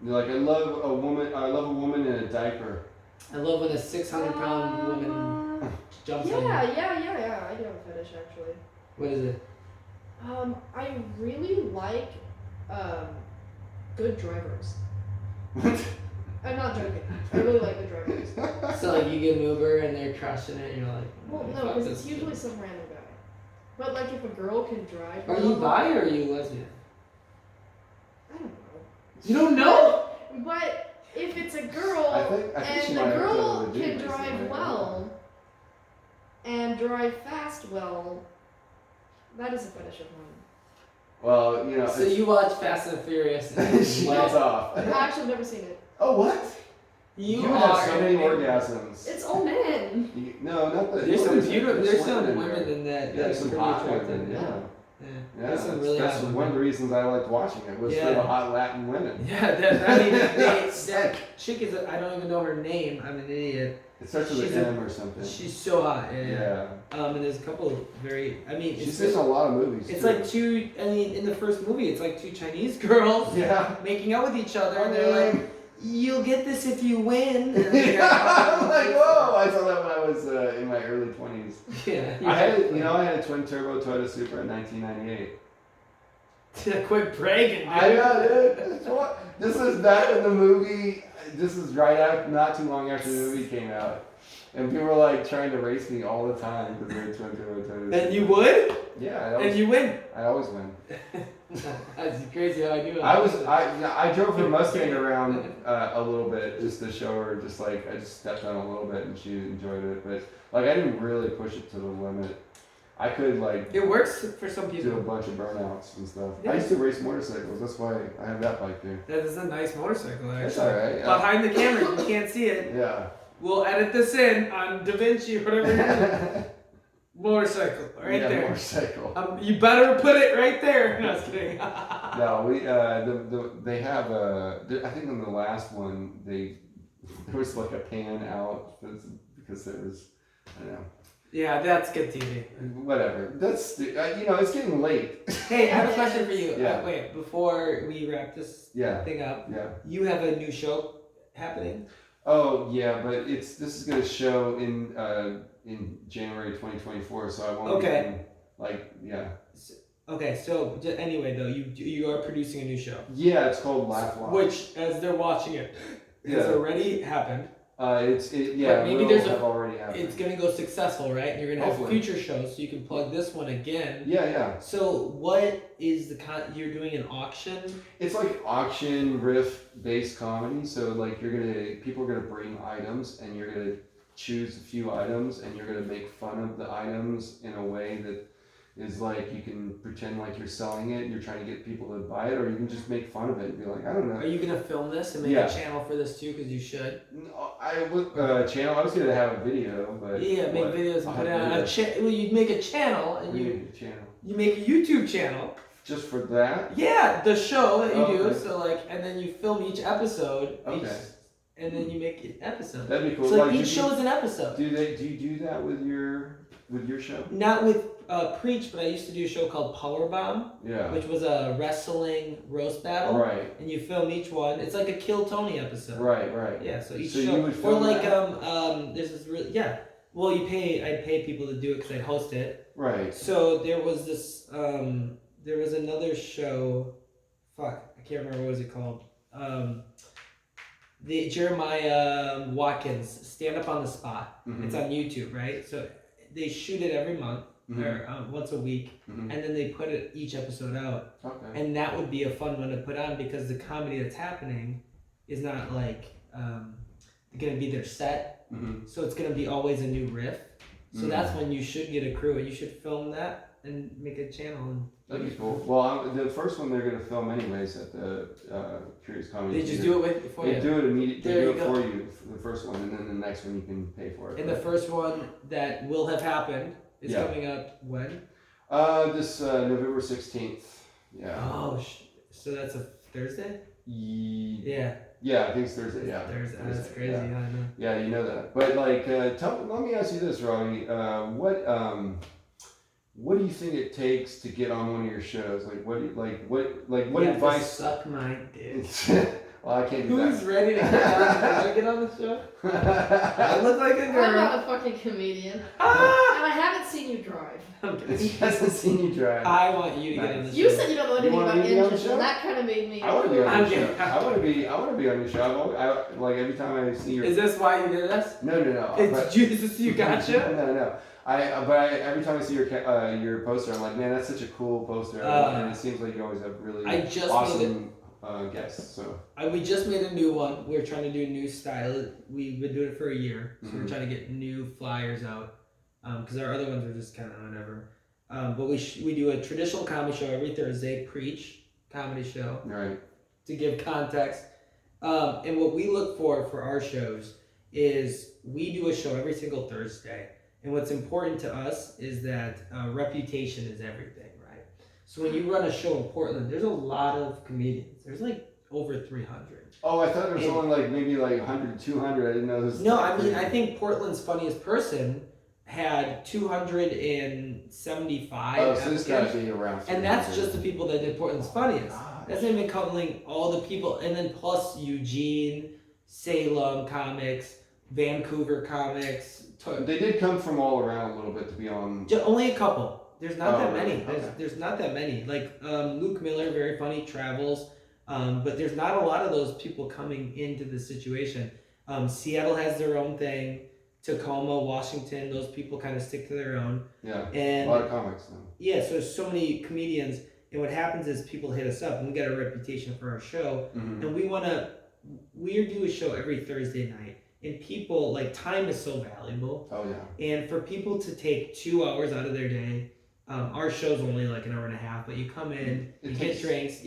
You're like I love a woman in a diaper. I love when a 600-pound woman jumps on you. Yeah. I do have a fetish actually. What is it? I really like good drivers. I'm not joking. I really like good drivers. So like you get an Uber and they're crushing it, and you're like, Well, "Oh, no, fuck because this it's usually dude." some random guy. But like if a girl can drive. Are you bi or are you lesbian? I don't know. You don't know? But if it's a girl I think she and the might have girl done it with can you, drive basically. well and drive fast well, that is a fetish of mine. Well, you know. So you watch Fast and Furious and she like, gets off. I've actually never seen it. Oh what? you have are so many an- orgasms. It's all men. No, not the. There's some beautiful. there's There's some in women there. in that. Yeah, that are some pretty hot attractive. women. Yeah. Yeah. Yeah, There's some really that's hot one women. of the reasons I liked watching it was for Yeah. the hot Latin women. Yeah, that chick is. I don't even know her name. I'm an idiot. It starts with She's an a- M or something. She's so hot. Yeah. Yeah. And there's a couple of very. I mean, She's it's in a lot of movies. it's too. like two. I mean, in the first movie, it's like two Chinese girls Yeah. making out with each other, and they're like, "You'll get this if you win." And they're I'm like, whoa! I saw that when I was in my early 20s. Yeah. I had a twin turbo Toyota Supra in 1998. Quit bragging, dude. I know, dude. This is back when the movie. This is right after, not too long after the movie came out, and people were like trying to race me all the time because they're twin turbo Toyota. And you would? Yeah, And you win. I always win. That's crazy how I do it. I drove her Mustang around a little bit just to show her, just like I just stepped on a little bit and she enjoyed it, but like I didn't really push it to the limit. I could like It works for some do a people. bunch of burnouts and stuff. Yeah. I used to race motorcycles. That's why I have that bike there. That is a nice motorcycle, actually. That's alright. Yeah. Behind the camera, you can't see it. Yeah. We'll edit this in on DaVinci, whatever it is. Motorcycle, right Yeah, there. motorcycle. You better put it right there. No, I was kidding. No, they have I think on the last one there was like a pan out because there was I don't know. Yeah, that's good TV. Whatever. That's it's getting late. Hey, I have a question for you. Yeah. Wait, before we wrap this Yeah. thing up, Yeah. you have a new show happening? Oh yeah, but this is gonna show in January 2024, so I won't. Okay. Yeah. Okay, so anyway, though, you are producing a new show, Yeah, it's called Laugh Loud. which, as they're watching it, has already happened. But maybe will there's have already happened. It's gonna go successful, right? And you're gonna have Hopefully. future shows, so you can plug this one again. Yeah. So what is you're doing an auction? It's like auction riff based comedy. So like people are gonna bring items and you're gonna choose a few items and you're gonna make fun of the items in a way that is like you can pretend like you're selling it and you're trying to get people to buy it, or you can just make fun of it and be like, I don't know. Are you gonna film this and make Yeah. a channel for this too? Because you should. No, I would channel. I was gonna have a video, but Yeah, make what? videos and I'll put it have on a videos. well, you'd make a channel and We you need a channel you make a YouTube channel. just for that. Yeah, the show that you Oh, do. okay. So like, and then you film each episode. Okay. And then you make an episode. That'd be cool. So like do each show is an episode. Do you do that with your show? Not with Preach, but I used to do a show called Powerbomb, Yeah. which was a wrestling roast battle. Right. And you film each one. It's like a Kill Tony episode. Right. Yeah. So each So show. you would Or film like that? this is really Well, I'd pay people to do it because I'd host it. Right. So there was this there was another show. Fuck, I can't remember what was it called. The Jeremiah Watkins Stand Up on the Spot. Mhm. It's on YouTube, right? So they shoot it every month or once a week, and then they put it each episode out. Okay. And that would be a fun one to put on because the comedy that's happening is not like gonna be their set. So it's gonna be always a new riff. So that's when you should get a crew and you should film that and make a channel. And That'd be cool. Well, the first one they're gonna film anyways at the Curious Comedy. They just Theater. do it for They you. do it immediately. They There do you it go. for you for the first one, and then the next one you can pay for it. And the first one that will have happened is Yeah. coming up when? This November 16th. Yeah. Oh, so that's a Thursday? Ye- Yeah. Yeah, I think it's Thursday. Yeah. Thursday. Thursday, That's crazy. Yeah. I know. Yeah, you know that. But like, let me ask you this, Robby. What do you think it takes to get on one of your shows? Like, what You have to advice? suck my dick. Well, I can't do Who's that. ready to get on? Can I get on the show? I look like a I'm girl. not a fucking comedian. Ah! And I haven't seen you drive. I'm kidding. He hasn't seen you drive. I want you to get on the show. You said you don't know anything wanna about be on the engines, show? and that kind of made me. I want to be on I'm your kidding. show. I want to be on your show. Like every time I see your. Is this why you did this? No. It's Jesus, you gotcha. No. Every time I see your poster, I'm like, man, that's such a cool poster, and it seems like you always have really I just made awesome guests. So we just made a new one. We're trying to do a new style. We've been doing it for a year, so we're trying to get new flyers out. Because our other ones are just kind of whatever. But we do a traditional comedy show every Thursday, Preach comedy show, right. to give context. And what we look for our shows is we do a show every single Thursday. And what's important to us is that reputation is everything, right? So when you run a show in Portland, there's a lot of comedians. There's like over 300. Oh, I thought there was only like maybe like 100, 200. I didn't know this. No, I mean, I think Portland's funniest person had 275 Oh, so this applicants. gotta be around. And that's 300. just the people that did Portland's funniest. That's not even counting all the people, and then plus Eugene, Salem comics, Vancouver comics. They did come from all around a little bit to be on. Only a couple. There's not that really? many. Okay. There's not that many. Like Luke Miller, very funny, travels. But there's not a lot of those people coming into the situation. Seattle has their own thing. Tacoma, Washington, those people kind of stick to their own. Yeah. And A lot of comics though. yeah, so many comedians. And what happens is people hit us up and we got a reputation for our show. Mm-hmm. And we do a show every Thursday night. And people, like, time is so valuable. Oh yeah. And for people to take 2 hours out of their day, our show's only like an hour and a half, but you come in, you get drinks,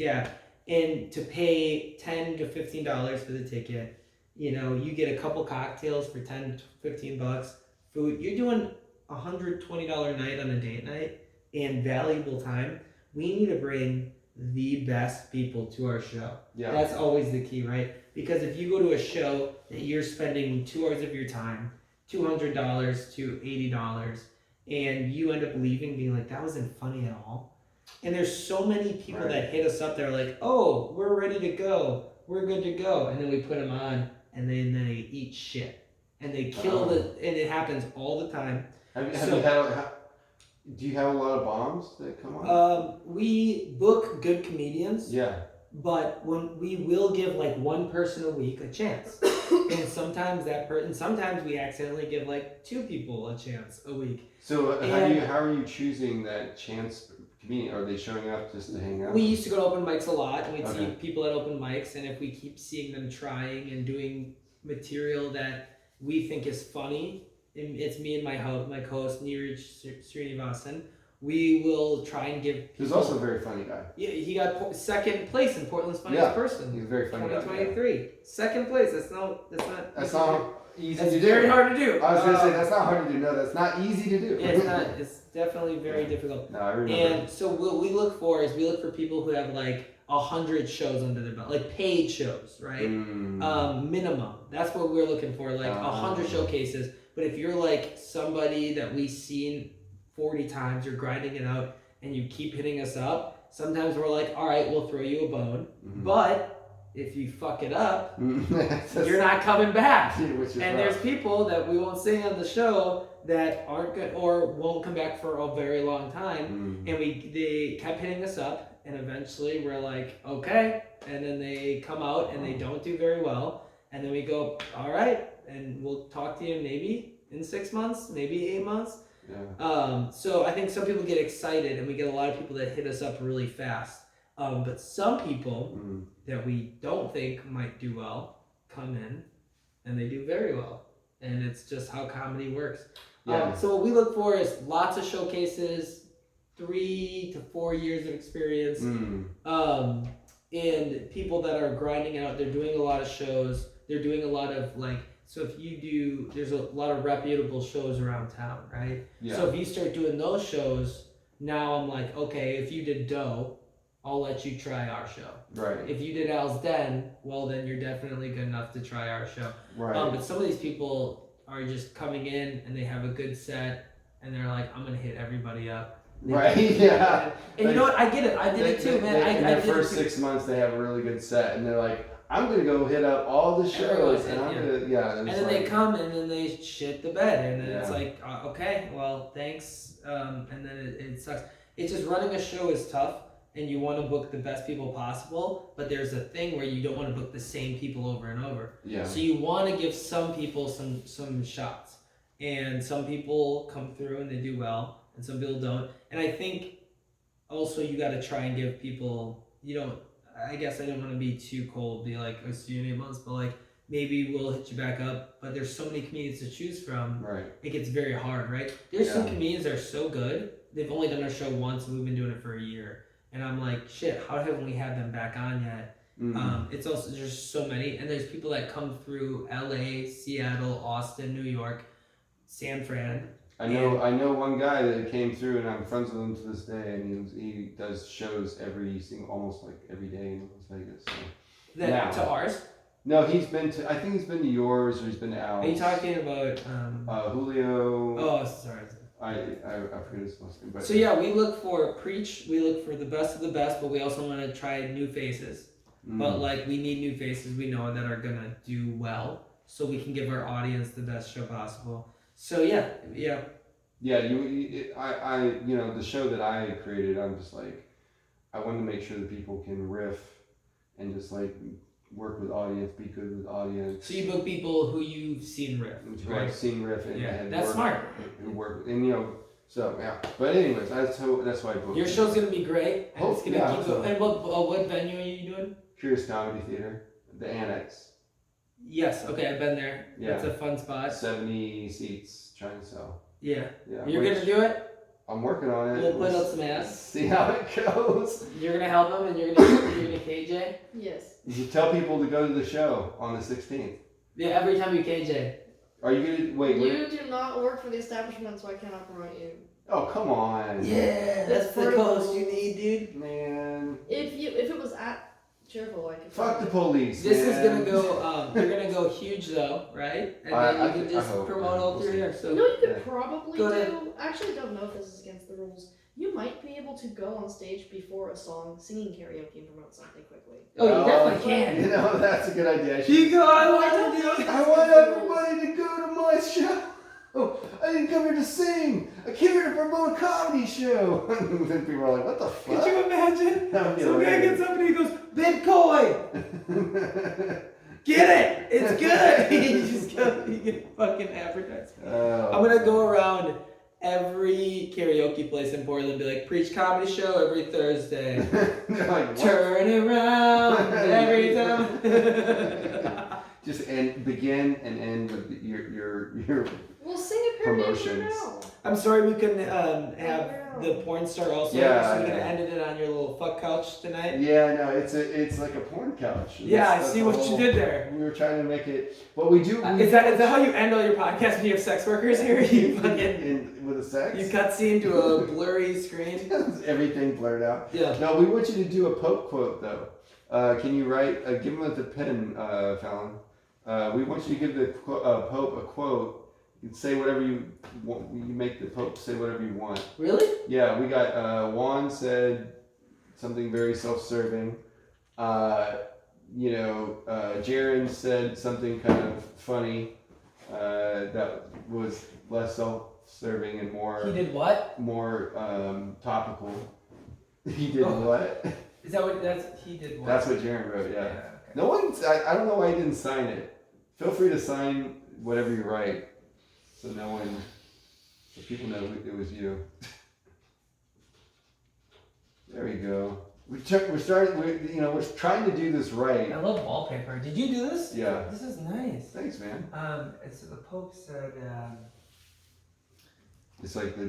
and to pay $10 to $15 for the ticket, you know, you get a couple cocktails for $10 to $15, food. You're doing $120 night on a date night and valuable time. We need to bring the best people to our show. Yeah. That's always the key, right? Because if you go to a show that you're spending 2 hours of your time, $200 to $80, and you end up leaving being like, that wasn't funny at all. And there's so many people that hit us up, they're like, oh, we're ready to go. We're good to go. And then we put them on, and then they eat shit. And they kill and it happens all the time. Do you have a lot of bombs that come on? We book good comedians. Yeah. But when we will give like one person a week a chance, and sometimes sometimes we accidentally give like 2 people a chance a week. So how are you choosing that chance comedian? Are they showing up just to hang out? We used to go to open mics a lot, and we'd see people at open mics, and if we keep seeing them trying and doing material that we think is funny. It's me and my co-host Neeraj Srinivasan. We will try and give. He's also a very funny guy. Yeah, he got second place in Portland's funniest person. He's a very funny guy. 2023. Second place. That's not easy. That's It's very hard to do. I was gonna say that's not hard to do. No, that's not easy to do. Yeah, it's not. It's definitely very difficult. No, I remember. And so what we look for is for people who have like 100 shows under their belt, like paid shows, right? Minimum. That's what we're looking for, like 100 showcases. But if you're like somebody that we've seen 40 times, you're grinding it out, and you keep hitting us up, sometimes we're like, all right, we'll throw you a bone. But if you fuck it up, you're not coming back. And there's people that we won't say on the show that aren't good or won't come back for a very long time. And they kept hitting us up, and eventually we're like, okay. And then they come out and they don't do very well. And then we go, all right, and we'll talk to you maybe in 6 months, maybe 8 months. Yeah. So I think some people get excited, and we get a lot of people that hit us up really fast. But some people that we don't think might do well come in, and they do very well. And it's just how comedy works. Yeah. So what we look for is lots of showcases, 3 to 4 years of experience, and people that are grinding out. They're doing a lot of shows. They're doing a lot of like. So if you do, there's a lot of reputable shows around town, right? Yeah. So if you start doing those shows, now I'm like, okay, if you did Doe, I'll let you try our show. Right. If you did Al's Den, well, then you're definitely good enough to try our show. Right. But some of these people are just coming in and they have a good set, and they're like, I'm gonna hit everybody up. Right. Yeah. And you know what? I get it. I did it too, man. In the first 6 months, they have a really good set, and they're like, I'm gonna go hit up all the shows, and I'm gonna And then they come and then they shit the bed, and then it's Yeah. like, okay, well, thanks. And then it sucks. It's just running a show is tough, and you want to book the best people possible, but there's a thing where you don't want to book the same people over and over. Yeah. So you want to give some people some shots, and some people come through and they do well, and some people don't. And I think also you got to try and give people, I guess I don't want to be too cold, be like, I'll see you in 8 months, but like, maybe we'll hit you back up. But there's so many comedians to choose from. Right. It gets very hard, right? There's some comedians that are so good, they've only done our show once, and we've been doing it for a year. And I'm like, shit, how haven't we had them back on yet? It's also, there's so many. And there's people that come through LA, Seattle, Austin, New York, San Fran. I know one guy that came through, and I'm friends with him to this day, and he does shows almost like every day in Las Vegas. So. To ours? No, I think he's been to yours, or he's been to Al's. Are you talking about Julio? Oh, sorry. I forget his last name. But So yeah, we look for we look for the best of the best, but we also want to try new faces. But like, we need new faces we know that are gonna do well, so we can give our audience the best show possible. So yeah. Yeah, the show that I created, I'm just like, I want to make sure that people can riff and just like work with audience, be good with audience. So you book people who you've seen riff, right? I've seen riff and that's smart. And work, and so yeah. But anyways, that's why I booked. Your show's gonna be great, and it's gonna keep so. going. And what venue are you doing? Curious Comedy Theater, the Annex. Yes, okay, I've been there. Yeah. It's a fun spot. 70 seats, trying to sell. Yeah. Yeah. You're gonna do it? I'm working on it. We'll put up some ass. See how it goes. You're gonna help them, and you're gonna KJ? Yes. You should tell people to go to the show on the 16th. Yeah, every time you KJ. Are you gonna wait? You do not work for the establishment, so I cannot promote you. Oh, come on. Yeah, that's the coast you need, dude. Man. If it was at Cheerful, I could. Fuck the police. This man. is gonna go. You're gonna go huge though, right? And then you can just promote all through here. So you know what you could probably Go do? I actually don't know if this is against the rules. You might be able to go on stage before a song, singing karaoke, and promote something quickly. Oh, you definitely can. That's a good idea. You go. I want to do it. I want everybody to go to my show. I didn't come here to sing. I came here to promote a comedy show. And then people are like, what the fuck? Could you imagine? Some guy gets up and he goes, Bitcoin. Get it. It's good. You get fucking advertisement. I'm going to go around every karaoke place in Portland and be like, preach comedy show every Thursday. They're like, what? Turn around every time. just begin and end with your We'll sing a period promotions. now. I'm sorry we couldn't have the porn star also. Yeah, so we could yeah. have ended it on your little fuck couch tonight. Yeah, no, it's like a porn couch. Yeah, I That's see the what whole- you did there. We were trying to make it, but we do. Is that how you end all your podcasts when you have sex workers here? You fucking with a sex? you cutscene to a blurry screen. Everything blurred out. Yeah. No, we want you to do a Pope quote though. Can you write? Give him the pen, Fallon. We want you to give the Pope a quote. You can say whatever you want. You make the Pope say whatever you want. Really? Yeah, we got Juan said something very self-serving. Jaron said something kind of funny that was less self-serving and more. He did what? More topical. He did Oh. what? Is that what he did? What? That's what Jaron wrote. Yeah. Okay. No one. I don't know why he didn't sign it. Feel free to sign whatever you write, so so people know it was you. There we go. We're trying to do this right. I love wallpaper. Did you do this? Yeah. This is nice. Thanks, man. So the Pope said. It's like the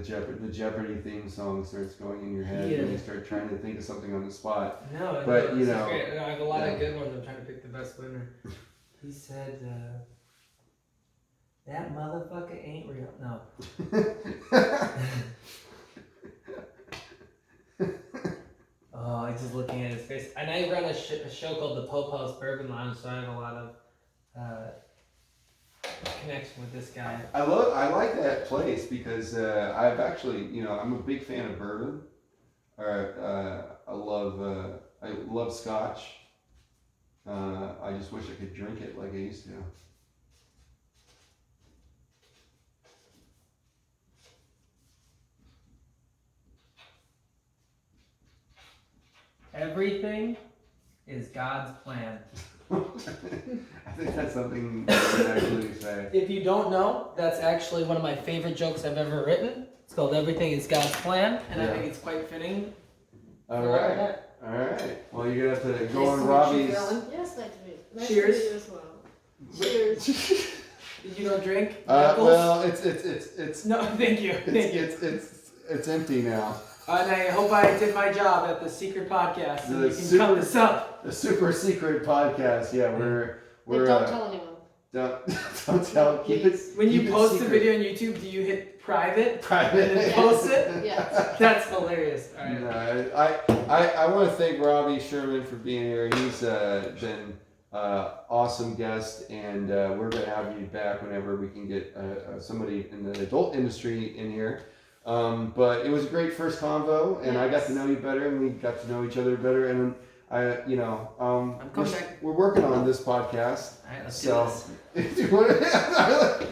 Jeopardy theme song starts going in your head Yeah. when you start trying to think of something on the spot. No, But, this you is know, great. I have a lot yeah. of good ones. I'm trying to pick the best winner. He said, "That motherfucker ain't real." No. Oh, I'm just looking at his face. And I run a show called the Pope House Bourbon Lounge, so I have a lot of connection with this guy. I like that place because I've actually, I'm a big fan of bourbon. I love Scotch. I just wish I could drink it like I used to. Everything is God's plan. I think that's something you would actually say. If you don't know, that's actually one of my favorite jokes I've ever written. It's called "Everything is God's Plan," and Yeah. I think it's quite fitting. All for right. that. All right. Well, you're gonna have to go Nice on to meet you, Robbie's. Fallon. Yes, nice to meet you. Nice Cheers. to meet you as well. Cheers. You don't drink? Well, it's No, thank you. Thank you. it's empty now. And I hope I did my job at the secret podcast. And The you can super- cut this up. The super secret podcast. Yeah, we're But don't tell anyone. don't tell. Keep it. When you keep it post a secret. video on YouTube, do you hit private Private. and then Yes. post it? Yes. That's hilarious. All right. No, I want to thank Robby Sherman for being here. He's been awesome guest, and we're gonna have you back whenever we can get somebody in the adult industry in here. But it was a great first convo, and I got to know you better, and we got to know each other better, and I'm coming back. we're working on this podcast. All right, let's So- do this.